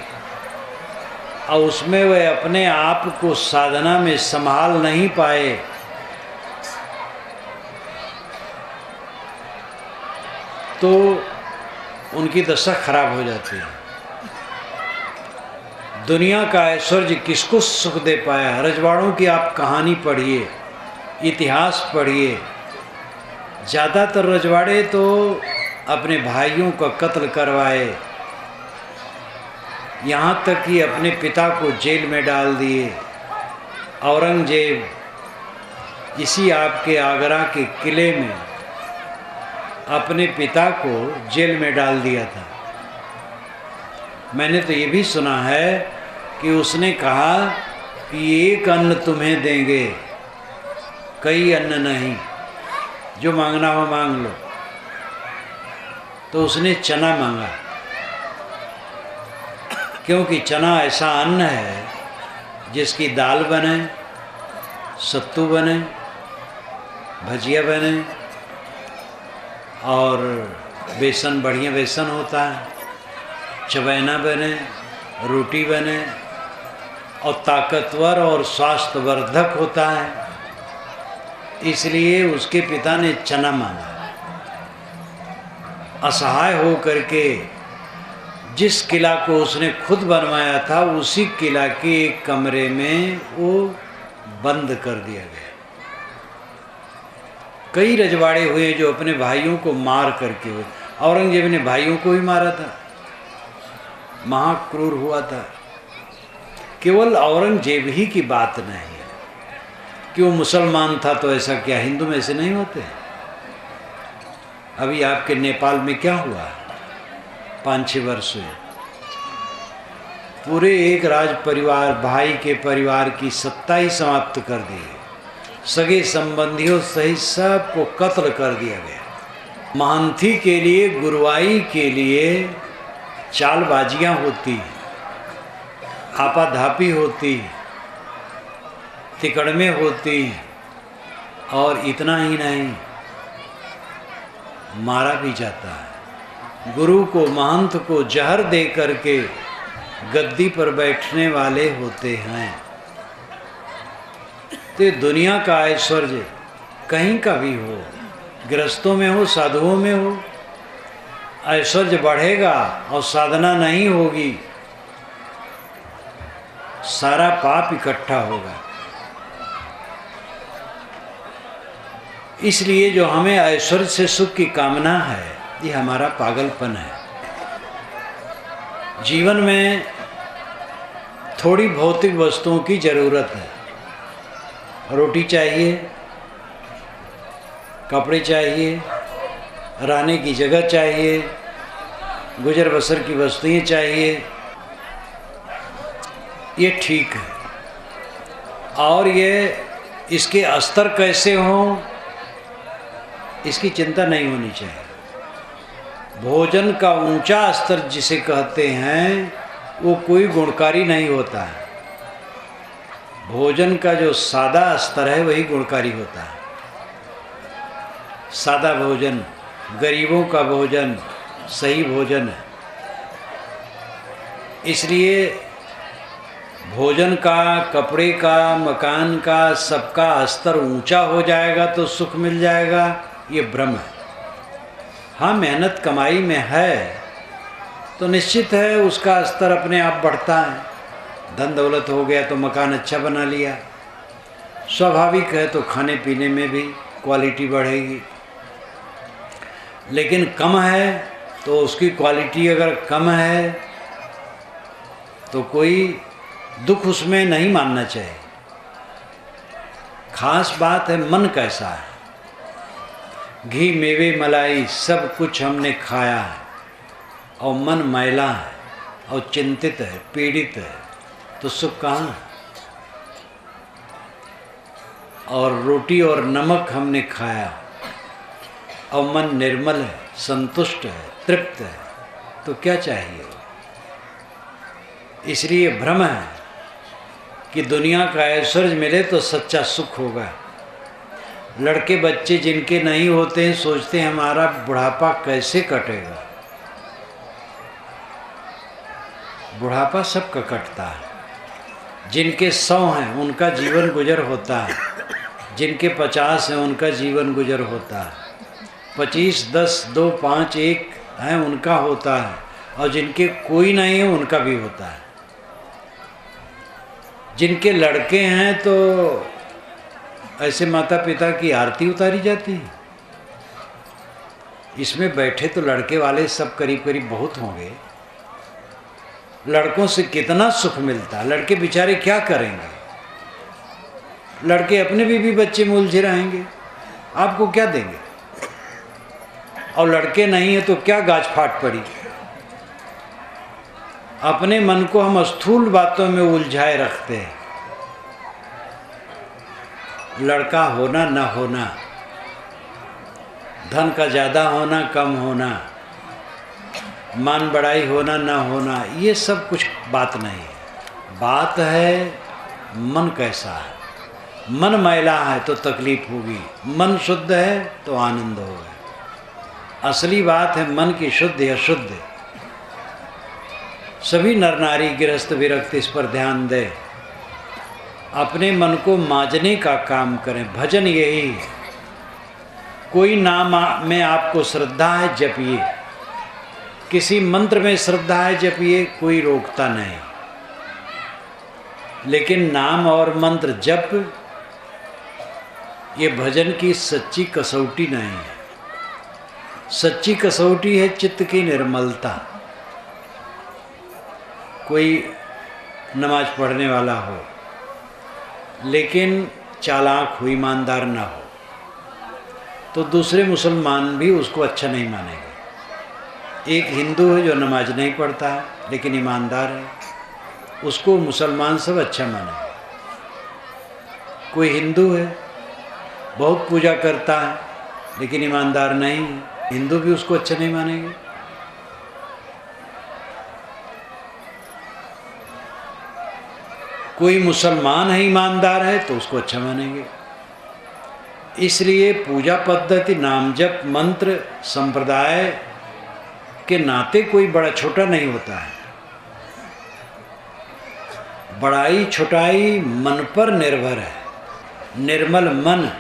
और उसमें वे अपने आप को साधना में संभाल नहीं पाए तो उनकी दशा खराब हो जाती है। दुनिया का ऐश्वर्य किसको सुख दे पाया? रजवाड़ों की आप कहानी पढ़िए, इतिहास पढ़िए। ज़्यादातर रजवाड़े तो अपने भाइयों का कत्ल करवाए, यहाँ तक कि अपने पिता को जेल में डाल दिए। औरंगजेब इसी आपके आगरा के किले में अपने पिता को जेल में डाल दिया था। मैंने तो ये भी सुना है कि उसने कहा कि एक अन्न तुम्हें देंगे, कई अन्न नहीं, जो मांगना हो मांग लो। तो उसने चना मांगा, क्योंकि चना ऐसा अन्न है जिसकी दाल बने, सत्तू बने, भजिया बने और बेसन, बढ़िया बेसन होता है, चवैना बने, रोटी बने और ताकतवर और स्वास्थ्यवर्धक होता है। इसलिए उसके पिता ने चना मांगा। असहाय हो करके जिस किला को उसने खुद बनवाया था उसी किला के एक कमरे में वो बंद कर दिया गया। कई रजवाड़े हुए जो अपने भाइयों को मार करके हुए। औरंगजेब ने भाइयों को भी मारा था, महाक्रूर हुआ था। केवल औरंगजेब ही की बात नहीं है कि वो मुसलमान था तो ऐसा क्या, हिंदू में ऐसे नहीं होते। अभी आपके नेपाल में क्या हुआ, 5-6 वर्ष हुए, पूरे एक राज परिवार, भाई के परिवार की सत्ता ही समाप्त कर दी है, सगे संबंधियों सहित सबको कत्ल कर दिया गया। महांथी के लिए, गुरुवाई के लिए चालबाजियां होती, आपाधापी होती, तिकड़में होती, और इतना ही नहीं, मारा भी जाता है। गुरु को, महंत को जहर दे करके गद्दी पर बैठने वाले होते हैं। तो दुनिया का ऐश्वर्य कहीं का भी हो, गृहस्थों में हो, साधुओं में हो, ऐश्वर्य बढ़ेगा और साधना नहीं होगी, सारा पाप इकट्ठा होगा। इसलिए जो हमें ऐश्वर्य से सुख की कामना है, ये हमारा पागलपन है। जीवन में थोड़ी भौतिक वस्तुओं की जरूरत है। रोटी चाहिए, कपड़े चाहिए, रहने की जगह चाहिए, गुजर बसर की वस्तुएं चाहिए, ये ठीक है। और ये इसके स्तर कैसे हों, इसकी चिंता नहीं होनी चाहिए। भोजन का ऊंचा स्तर जिसे कहते हैं, वो कोई गुणकारी नहीं होता है। भोजन का जो सादा स्तर है वही गुणकारी होता है। सादा भोजन, गरीबों का भोजन सही भोजन है। इसलिए भोजन का, कपड़े का, मकान का, सबका स्तर ऊंचा हो जाएगा तो सुख मिल जाएगा, ये भ्रम है। हाँ, मेहनत कमाई में है तो निश्चित है उसका स्तर अपने आप बढ़ता है। धन दौलत हो गया तो मकान अच्छा बना लिया, स्वाभाविक है, तो खाने पीने में भी क्वालिटी बढ़ेगी। लेकिन कम है तो उसकी क्वालिटी अगर कम है तो कोई दुख उसमें नहीं मानना चाहिए। खास बात है मन कैसा है। घी, मेवे, मलाई सब कुछ हमने खाया है और मन मैला है और चिंतित है, पीड़ित है, तो सुख कहाँ है? और रोटी और नमक हमने खाया और मन निर्मल है, संतुष्ट है, तृप्त है, तो क्या चाहिए? इसलिए भ्रम है कि दुनिया का ऐश्वर्य मिले तो सच्चा सुख होगा। लड़के बच्चे जिनके नहीं होते हैं सोचते हैं हमारा बुढ़ापा कैसे कटेगा। बुढ़ापा सबका कटता है। जिनके 100 हैं उनका जीवन गुजर होता है, जिनके 50 हैं उनका जीवन गुजर होता है, 25, 10, 2, 5, 1 हैं उनका होता है, और जिनके कोई नहीं है उनका भी होता है। जिनके लड़के हैं तो ऐसे माता पिता की आरती उतारी जाती है। इसमें बैठे तो लड़के वाले सब करीब करीब बहुत होंगे। लड़कों से कितना सुख मिलता है। लड़के बेचारे क्या करेंगे? लड़के अपने बीवी बच्चे में उलझे रहेंगे, आपको क्या देंगे? और लड़के नहीं है तो क्या गाज फाट पड़ी। अपने मन को हम स्थूल बातों में उलझाए रखते हैं। लड़का होना न होना, धन का ज़्यादा होना कम होना, मान बढ़ाई होना न होना, ये सब कुछ बात नहीं है। बात है मन कैसा है। मन मैला है तो तकलीफ होगी, मन शुद्ध है तो आनंद होगा। असली बात है मन की शुद्ध या शुद्ध। सभी नर नारी गृहस्थ विरक्त इस पर ध्यान दें, अपने मन को मांजने का काम करें। भजन यही है। कोई नाम में आपको श्रद्धा है जपिए, किसी मंत्र में श्रद्धा है जपिए, कोई रोकता नहीं। लेकिन नाम और मंत्र जप ये भजन की सच्ची कसौटी नहीं है। सच्ची कसौटी है चित्त की निर्मलता। कोई नमाज पढ़ने वाला हो लेकिन चालाक हो, ईमानदार ना हो, तो दूसरे मुसलमान भी उसको अच्छा नहीं मानेंगे। एक हिंदू है जो नमाज नहीं पढ़ता है लेकिन ईमानदार है, उसको मुसलमान सब अच्छा मानेंगे। कोई हिंदू है, बहुत पूजा करता है लेकिन ईमानदार नहीं है, हिंदू भी उसको अच्छा नहीं मानेंगे। कोई मुसलमान है, ईमानदार है, तो उसको अच्छा मानेंगे। इसलिए पूजा पद्धति, नाम जप, मंत्र, संप्रदाय के नाते कोई बड़ा छोटा नहीं होता है। बड़ाई छोटाई मन पर निर्भर है। निर्मल मन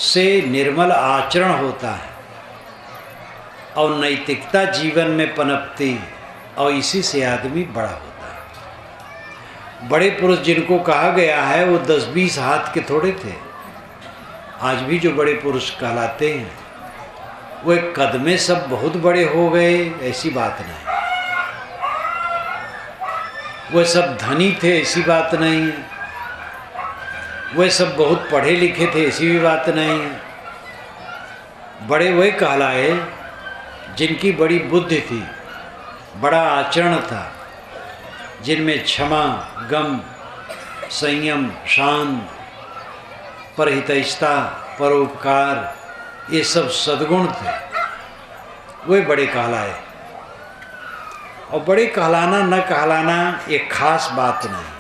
से निर्मल आचरण होता है और नैतिकता जीवन में पनपती है और इसी से आदमी बड़ा होता है। बड़े पुरुष जिनको कहा गया है वो 10-20 हाथ के थोड़े थे। आज भी जो बड़े पुरुष कहलाते हैं वो एक कद में सब बहुत बड़े हो गए, ऐसी बात नहीं। वो सब धनी थे, ऐसी बात नहीं है। वे सब बहुत पढ़े लिखे थे, ऐसी भी बात नहीं है। बड़े वे कहलाए जिनकी बड़ी बुद्धि थी, बड़ा आचरण था, जिनमें क्षमा, गम, संयम, शांत, परहितैषता, परोपकार, ये सब सद्गुण थे। वे बड़े कहलाए। और बड़े कहलाना न कहलाना ये खास बात नहीं,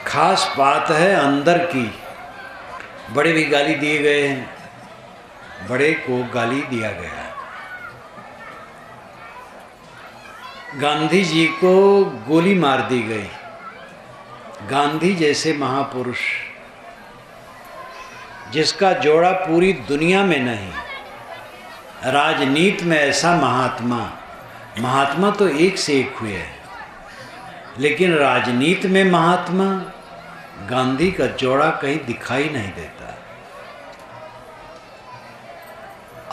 खास बात है अंदर की। बड़े भी गाली दिए गए हैं, बड़े को गाली दिया गया है। गांधी जी को गोली मार दी गई। गांधी जैसे महापुरुष जिसका जोड़ा पूरी दुनिया में नहीं, राजनीति में ऐसा महात्मा, महात्मा तो एक से एक हुए हैं, लेकिन राजनीति में महात्मा गांधी का जोड़ा कहीं दिखाई नहीं देता।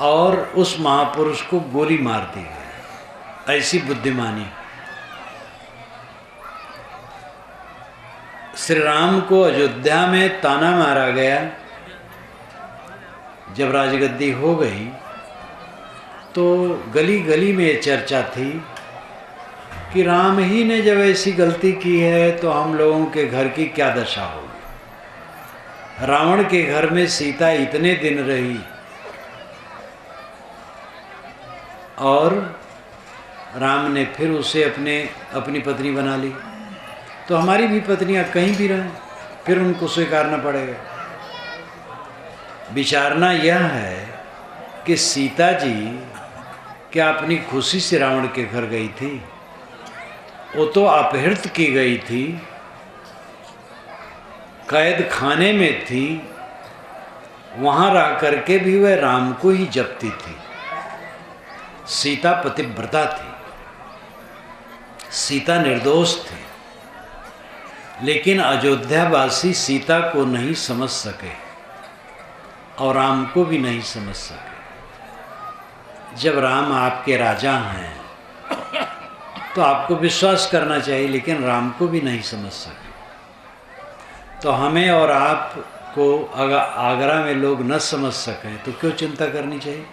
और उस महापुरुष को गोली मार दी गई। ऐसी बुद्धिमानी। श्री राम को अयोध्या में ताना मारा गया। जब राजगद्दी हो गई तो गली गली में ये चर्चा थी कि राम ही ने जब ऐसी गलती की है तो हम लोगों के घर की क्या दशा होगी। रावण के घर में सीता इतने दिन रही और राम ने फिर उसे अपनी पत्नी बना ली, तो हमारी भी पत्नियां कहीं भी रहें, फिर उनको स्वीकारना पड़ेगा। विचारना यह है कि सीता जी क्या अपनी खुशी से रावण के घर गई थी? वो तो अपहृत की गई थी, कैद खाने में थी, वहाँ रह करके भी वह राम को ही जपती थी। सीता पतिव्रता थी, सीता निर्दोष थी, लेकिन अयोध्यावासी सीता को नहीं समझ सके और राम को भी नहीं समझ सके। जब राम आपके राजा हैं तो आपको विश्वास करना चाहिए, लेकिन राम को भी नहीं समझ सके। तो हमें और आपको अगर आगरा में लोग न समझ सकें तो क्यों चिंता करनी चाहिए?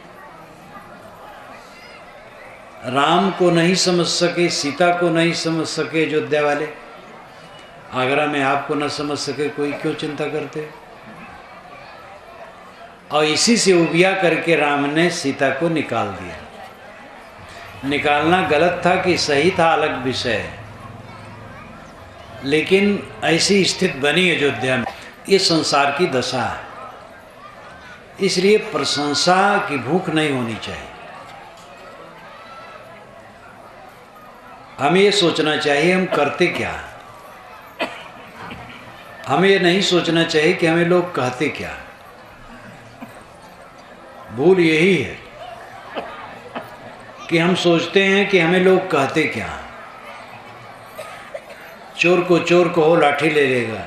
राम को नहीं समझ सके, सीता को नहीं समझ सके अयोध्या वाले, आगरा में आपको न समझ सके, कोई क्यों चिंता करते? और इसी से उबिया करके राम ने सीता को निकाल दिया। निकालना गलत था कि सही था, अलग विषय है, लेकिन ऐसी स्थिति बनी अयोध्या में। ये संसार की दशा है, इसलिए प्रशंसा की भूख नहीं होनी चाहिए। हमें ये सोचना चाहिए हम करते क्या। हमें ये नहीं सोचना चाहिए कि हमें लोग कहते क्या। भूल यही है कि हम सोचते हैं कि हमें लोग कहते क्या। चोर को चोर कहो लाठी ले लेगा,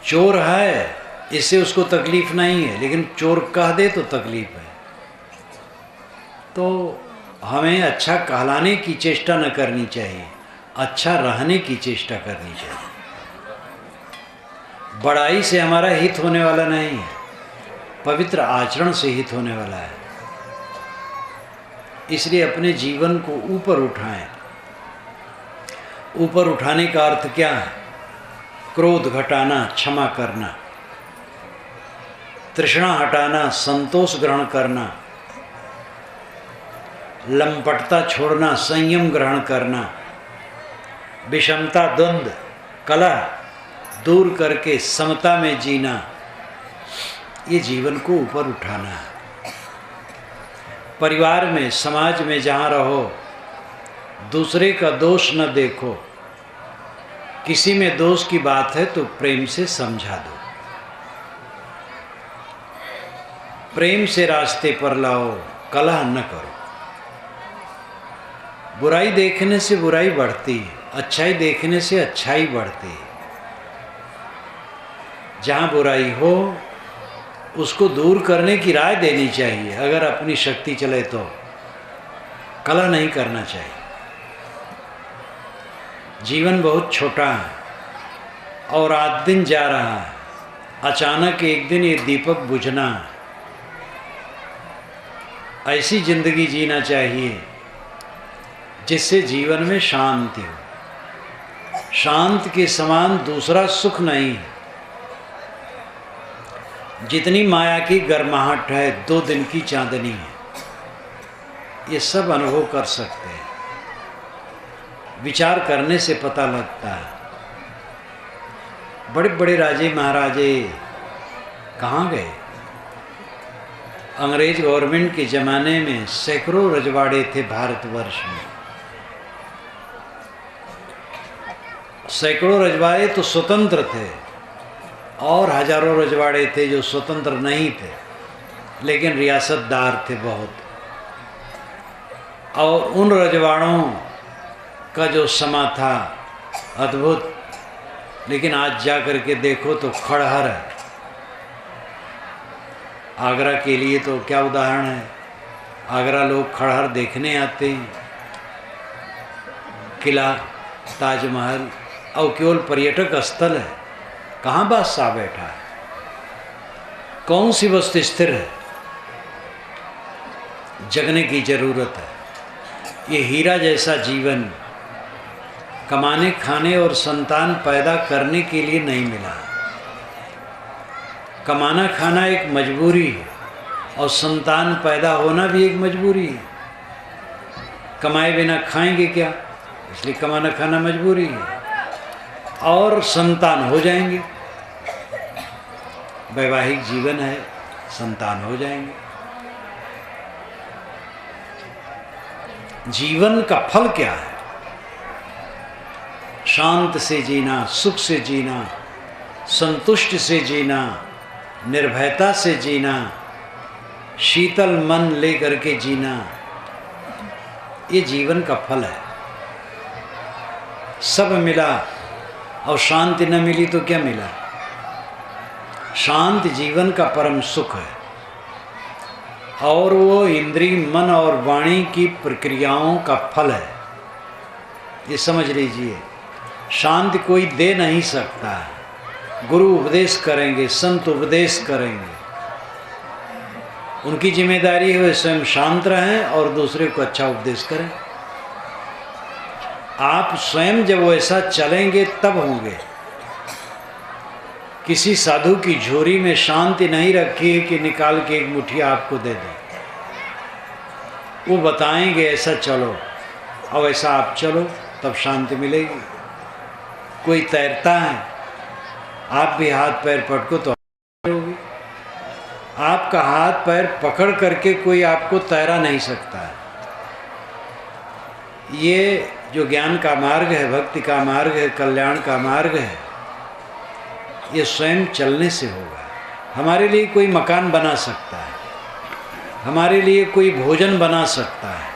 चोर है इससे उसको तकलीफ नहीं है, लेकिन चोर कह दे तो तकलीफ है। तो हमें अच्छा कहलाने की चेष्टा न करनी चाहिए, अच्छा रहने की चेष्टा करनी चाहिए। बड़ाई से हमारा हित होने वाला नहीं है, पवित्र आचरण से हित होने वाला है। इसलिए अपने जीवन को ऊपर उठाएं। ऊपर उठाने का अर्थ क्या है? क्रोध घटाना, क्षमा करना, तृष्णा हटाना, संतोष ग्रहण करना, लंपटता छोड़ना, संयम ग्रहण करना, विषमता, द्वंद्व, कलह दूर करके समता में जीना, ये जीवन को ऊपर उठाना है। परिवार में, समाज में जहाँ रहो, दूसरे का दोष न देखो। किसी में दोष की बात है तो प्रेम से समझा दो, प्रेम से रास्ते पर लाओ, कलह न करो। बुराई देखने से बुराई बढ़ती है, अच्छाई देखने से अच्छाई बढ़ती है। जहाँ बुराई हो उसको दूर करने की राय देनी चाहिए, अगर अपनी शक्ति चले तो। कलह नहीं करना चाहिए। जीवन बहुत छोटा है और आज दिन जा रहा है, अचानक एक दिन ये दीपक बुझना है। ऐसी जिंदगी जीना चाहिए जिससे जीवन में शांति हो। शांत के समान दूसरा सुख नहीं है। जितनी माया की गर्माहट है, 2 दिन की चांदनी है, ये सब अनुभव कर सकते हैं। विचार करने से पता लगता है। बड़े बड़े राजे महाराजे कहाँ गए? अंग्रेज गवर्नमेंट के ज़माने में सैकड़ों रजवाड़े थे भारतवर्ष में। सैकड़ों रजवाड़े तो स्वतंत्र थे और हजारों रजवाड़े थे जो स्वतंत्र नहीं थे, लेकिन रियासतदार थे बहुत। और उन रजवाड़ों का जो समा था अद्भुत, लेकिन आज जा कर के देखो तो खड़हर है। आगरा के लिए तो क्या उदाहरण है। आगरा लोग खड़हर देखने आते हैं, किला, ताजमहल, और केवल पर्यटक स्थल है। कहाँ बादशाह बैठा है? कौन सी वस्तु स्थिर है? जगने की जरूरत है। ये हीरा जैसा जीवन कमाने, खाने और संतान पैदा करने के लिए नहीं मिला। कमाना खाना एक मजबूरी है और संतान पैदा होना भी एक मजबूरी है। कमाए बिना खाएंगे क्या? इसलिए कमाना खाना मजबूरी है। और संतान हो जाएंगे, वैवाहिक जीवन है, संतान हो जाएंगे। जीवन का फल क्या है? शांत से जीना, सुख से जीना, संतुष्ट से जीना, निर्भयता से जीना, शीतल मन लेकर के जीना, ये जीवन का फल है। सब मिला और शांति न मिली तो क्या मिला? शांत जीवन का परम सुख है और वो इंद्रिय, मन और वाणी की प्रक्रियाओं का फल है। ये समझ लीजिए। शांति कोई दे नहीं सकता है। गुरु उपदेश करेंगे, संत उपदेश करेंगे, उनकी जिम्मेदारी है वे स्वयं शांत रहें और दूसरे को अच्छा उपदेश करें। आप स्वयं जब वैसा चलेंगे तब होंगे। किसी साधु की झोरी में शांति नहीं रखी है कि निकाल के एक मुट्ठी आपको दे दें। वो बताएंगे ऐसा चलो और ऐसा आप चलो, तब शांति मिलेगी। कोई तैरता है, आप भी हाथ पैर पटको तो होगी। आपका हाथ पैर पकड़ करके कोई आपको तैरा नहीं सकता है। ये जो ज्ञान का मार्ग है, भक्ति का मार्ग है, कल्याण का मार्ग है, ये स्वयं चलने से होगा। हमारे लिए कोई मकान बना सकता है, हमारे लिए कोई भोजन बना सकता है,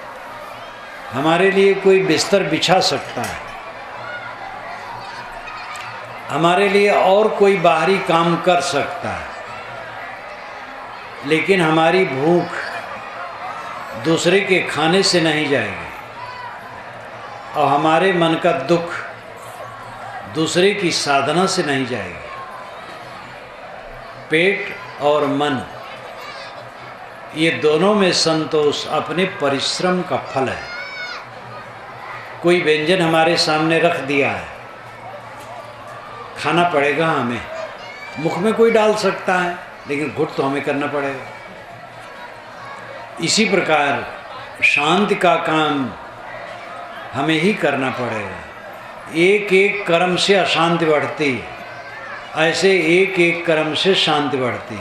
हमारे लिए कोई बिस्तर बिछा सकता है, हमारे लिए और कोई बाहरी काम कर सकता है, लेकिन हमारी भूख दूसरे के खाने से नहीं जाएगी और हमारे मन का दुख दूसरे की साधना से नहीं जाएगी। पेट और मन, ये दोनों में संतोष अपने परिश्रम का फल है। कोई व्यंजन हमारे सामने रख दिया है, खाना पड़ेगा हमें। मुख में कोई डाल सकता है, लेकिन घुट तो हमें करना पड़ेगा। इसी प्रकार शांति का काम हमें ही करना पड़ेगा। एक एक कर्म से अशांति बढ़ती, ऐसे एक एक कर्म से शांति बढ़ती।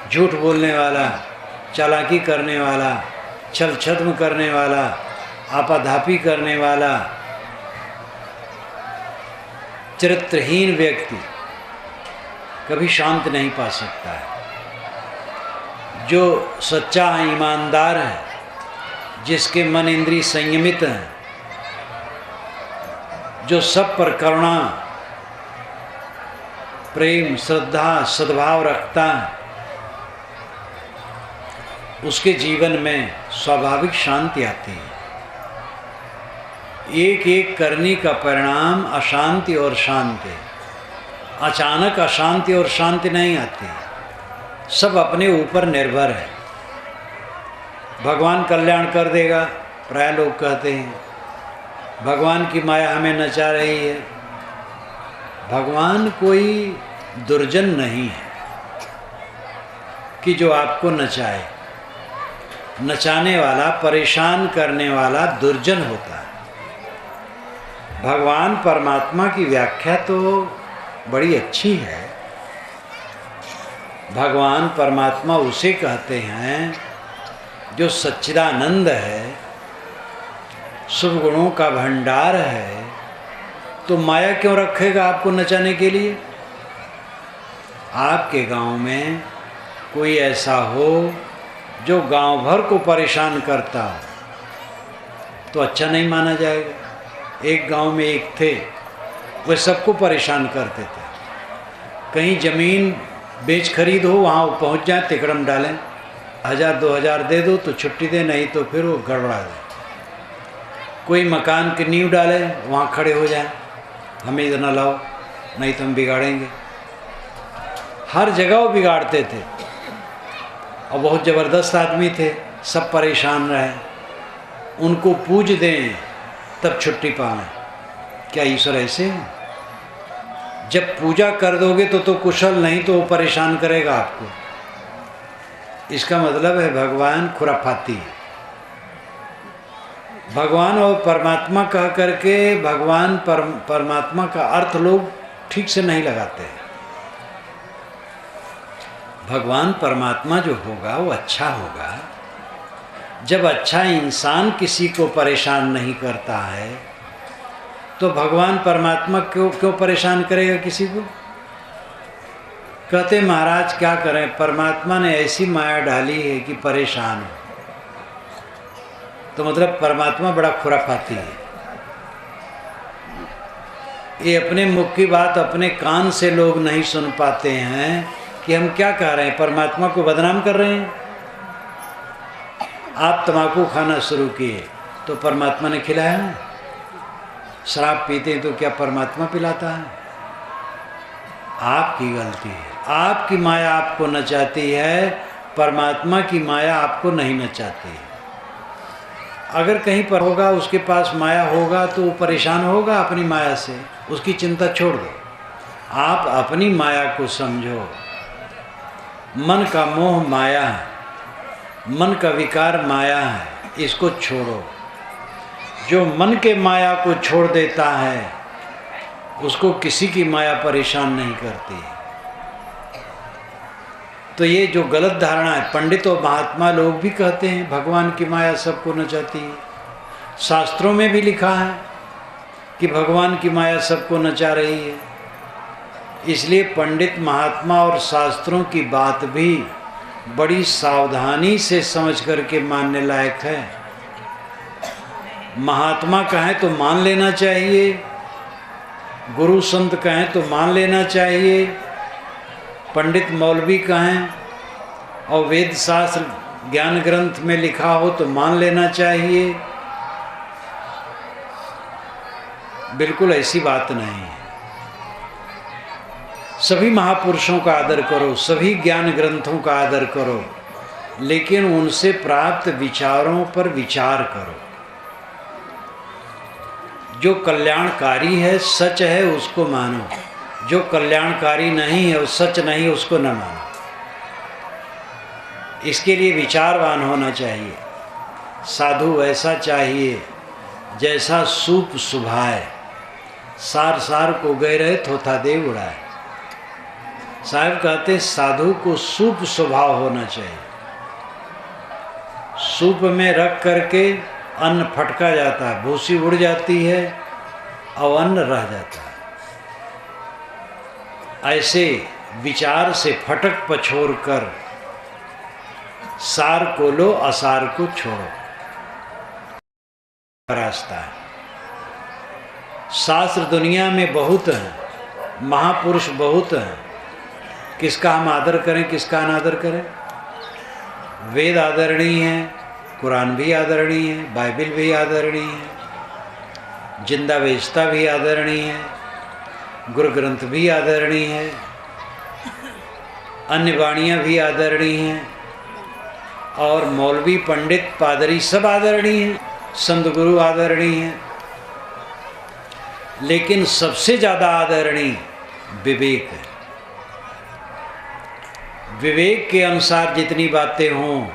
झूठ बोलने वाला, चालाकी करने वाला, छल छद्म करने वाला, आपाधापी करने वाला, चरित्रहीन व्यक्ति कभी शांत नहीं पा सकता है। जो सच्चा है, ईमानदार है, जिसके मन इंद्रिय संयमित हैं, जो सब पर करुणा, प्रेम, श्रद्धा, सद्भाव रखता है, उसके जीवन में स्वाभाविक शांति आती है। एक एक करने का परिणाम अशांति और शांति। अचानक अशांति और शांति नहीं आती, सब अपने ऊपर निर्भर है। भगवान कल्याण कर देगा, प्राय लोग कहते हैं भगवान की माया हमें नचा रही है। भगवान कोई दुर्जन नहीं है कि जो आपको नचाए। नचाने वाला, परेशान करने वाला दुर्जन होता है। भगवान परमात्मा की व्याख्या तो बड़ी अच्छी है। भगवान परमात्मा उसे कहते हैं जो सच्चिदानंद है, शुभ गुणों का भंडार है। तो माया क्यों रखेगा आपको नचाने के लिए? आपके गांव में कोई ऐसा हो जो गांव भर को परेशान करता हो, तो अच्छा नहीं माना जाएगा। एक गांव में एक थे, वे सबको परेशान करते थे। कहीं ज़मीन बेच खरीद हो, वहाँ वो पहुँच जाए, तिकड़म डालें, 1000-2000 दे दो तो छुट्टी दे, नहीं तो फिर वो गड़बड़ा दे। कोई मकान की नींव डाले, वहाँ खड़े हो जाए, हमें इधर न लाओ, नहीं तो हम बिगाड़ेंगे। हर जगह वो बिगाड़ते थे और बहुत ज़बरदस्त आदमी थे, सब परेशान रहे। उनको पूज दें तब छुट्टी पाएं। क्या ईश्वर ऐसे हैं? जब पूजा कर दोगे तो कुशल, नहीं तो वो परेशान करेगा आपको। इसका मतलब है भगवान खुराफाती है। भगवान और परमात्मा कह करके भगवान परमात्मा का अर्थ लोग ठीक से नहीं लगाते। भगवान परमात्मा जो होगा वो अच्छा होगा। जब अच्छा इंसान किसी को परेशान नहीं करता है, तो भगवान परमात्मा क्यों परेशान करेगा किसी को? कहते महाराज क्या करें, परमात्मा ने ऐसी माया डाली है कि परेशान हो। तो मतलब परमात्मा बड़ा खुराफाती है। ये अपने मुख की बात अपने कान से लोग नहीं सुन पाते हैं कि हम क्या कह रहे हैं, परमात्मा को बदनाम कर रहे हैं। आप तंबाकू खाना शुरू किए तो परमात्मा ने खिलाया है। शराब पीते हैं तो क्या परमात्मा पिलाता है? आपकी गलती है। आपकी माया आपको नचाती है, परमात्मा की माया आपको नहीं नचाती है। अगर कहीं पर होगा, उसके पास माया होगा तो वो परेशान होगा अपनी माया से, उसकी चिंता छोड़ दो। आप अपनी माया को समझो। मन का मोह माया है, मन का विकार माया है, इसको छोड़ो। जो मन के माया को छोड़ देता है, उसको किसी की माया परेशान नहीं करती। तो ये जो गलत धारणा है, पंडित और महात्मा लोग भी कहते हैं भगवान की माया सबको नचाती है। शास्त्रों में भी लिखा है कि भगवान की माया सबको नचा रही है। इसलिए पंडित महात्मा और शास्त्रों की बात भी बड़ी सावधानी से समझ करके मानने लायक है। महात्मा कहें तो मान लेना चाहिए, गुरु संत कहें तो मान लेना चाहिए, पंडित मौलवी कहें और वेद शास्त्र ज्ञान ग्रंथ में लिखा हो तो मान लेना चाहिए। बिल्कुल ऐसी बात नहीं है। सभी महापुरुषों का आदर करो, सभी ज्ञान ग्रंथों का आदर करो, लेकिन उनसे प्राप्त विचारों पर विचार करो। जो कल्याणकारी है, सच है, उसको मानो। जो कल्याणकारी नहीं है, सच नहीं, उसको न मानो। इसके लिए विचारवान होना चाहिए। साधु ऐसा चाहिए जैसा सूप सुभाए, सार सार को गए रहे थोथा दे उड़ाए। साहब कहते साधु को सूप स्वभाव होना चाहिए। सूप में रख करके अन्न फटका जाता है, भूसी उड़ जाती है और अन्न रह जाता है। ऐसे विचार से फटक पछोड़ कर सार को लो, असार को छोड़ो, रास्ता है। शास्त्र दुनिया में बहुत हैं, महापुरुष बहुत हैं, किसका हम आदर करें, किसका अनादर करें? वेद आदरणीय है, कुरान भी आदरणीय है, बाइबल भी आदरणीय है, जिंदा वेस्ता भी आदरणीय है, गुरु ग्रंथ भी आदरणीय है, अन्य वाणियाँ भी आदरणीय हैं, और मौलवी पंडित पादरी सब आदरणीय हैं, संत गुरु आदरणीय हैं। लेकिन सबसे ज़्यादा आदरणीय विवेक है। विवेक के अनुसार जितनी बातें हों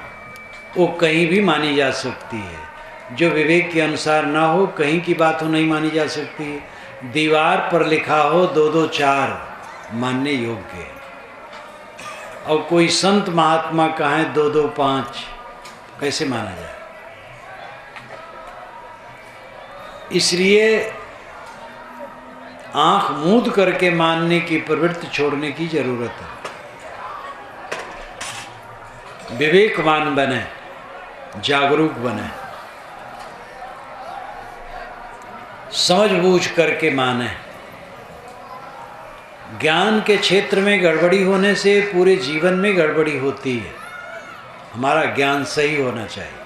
वो कहीं भी मानी जा सकती है। जो विवेक के अनुसार ना हो, कहीं की बात हो नहीं मानी जा सकती है। दीवार पर लिखा हो 2-2 4 मानने योग्य है, और कोई संत महात्मा कहें 2-2 5 कैसे माना जाए? इसलिए आंख मूंद करके मानने की प्रवृत्ति छोड़ने की जरूरत है। विवेकवान बने, जागरूक बने, समझ बूझ करके माने। ज्ञान के क्षेत्र में गड़बड़ी होने से पूरे जीवन में गड़बड़ी होती है। हमारा ज्ञान सही होना चाहिए।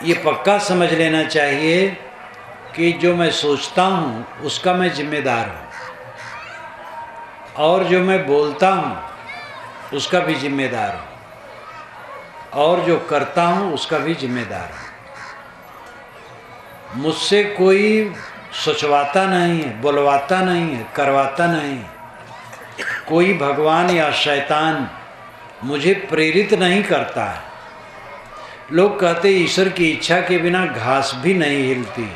ये पक्का समझ लेना चाहिए कि जो मैं सोचता हूँ उसका मैं जिम्मेदार हूँ, और जो मैं बोलता हूँ उसका भी जिम्मेदार हूँ, और जो करता हूँ उसका भी जिम्मेदार हूँ। मुझसे कोई सोचवाता नहीं है, बुलवाता नहीं है, करवाता नहीं है। कोई भगवान या शैतान मुझे प्रेरित नहीं करता है। लोग कहते ईश्वर की इच्छा के बिना घास भी नहीं हिलती।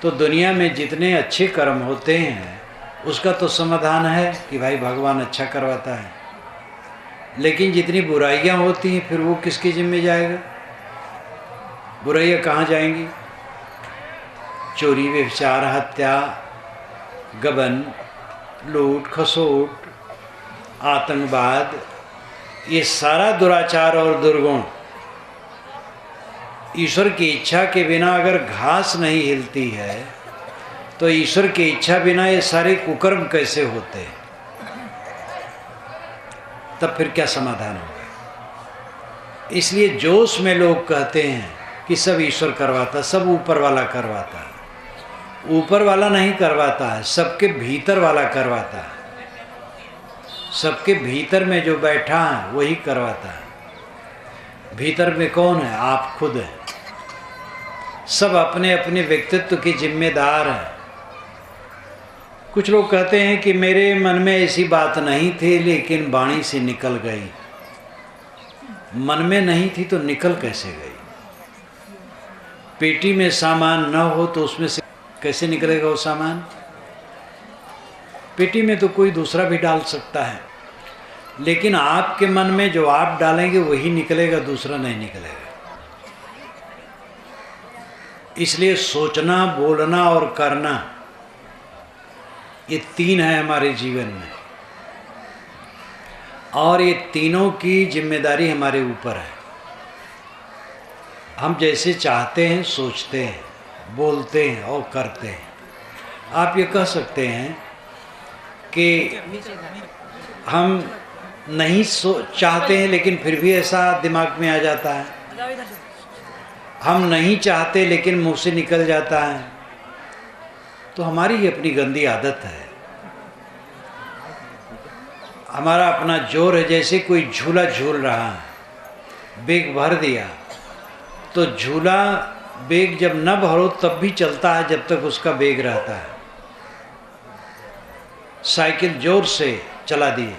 तो दुनिया में जितने अच्छे कर्म होते हैं उसका तो समाधान है कि भाई भगवान अच्छा करवाता है, लेकिन जितनी बुराइयां होती हैं फिर वो किसके जिम्मे जाएगा? बुराइयां कहाँ जाएंगी? चोरी, व्यभिचार, हत्या, गबन, लूट खसोट, आतंकवाद, ये सारा दुराचार और दुर्गुण ईश्वर की इच्छा के बिना अगर घास नहीं हिलती है तो ईश्वर की इच्छा बिना ये सारे कुकर्म कैसे होते हैं? तब फिर क्या समाधान होगा? इसलिए जोश में लोग कहते हैं कि सब ईश्वर करवाता, सब ऊपर वाला करवाता है। ऊपर वाला नहीं करवाता है, सबके भीतर वाला करवाता है। सबके भीतर में जो बैठा है वही करवाता है। भीतर में कौन है? आप खुद हैं। सब अपने अपने व्यक्तित्व के जिम्मेदार हैं। कुछ लोग कहते हैं कि मेरे मन में ऐसी बात नहीं थी लेकिन वाणी से निकल गई। मन में नहीं थी तो निकल कैसे गई? पेटी में सामान न हो तो उसमें से कैसे निकलेगा वो सामान? पेटी में तो कोई दूसरा भी डाल सकता है, लेकिन आपके मन में जो आप डालेंगे वही निकलेगा, दूसरा नहीं निकलेगा। इसलिए सोचना, बोलना और करना, ये 3 है हमारे जीवन में, और ये तीनों की जिम्मेदारी हमारे ऊपर है। हम जैसे चाहते हैं सोचते हैं, बोलते हैं और करते हैं। आप ये कह सकते हैं कि हम नहीं चाहते हैं लेकिन फिर भी ऐसा दिमाग में आ जाता है, हम नहीं चाहते लेकिन मुंह से निकल जाता है, तो हमारी ही अपनी गंदी आदत है, हमारा अपना जोर है। जैसे कोई झूला झूल रहा है, बेग भर दिया, तो झूला बेग जब न भरो तब भी चलता है जब तक उसका बेग रहता है। साइकिल जोर से चला दिए,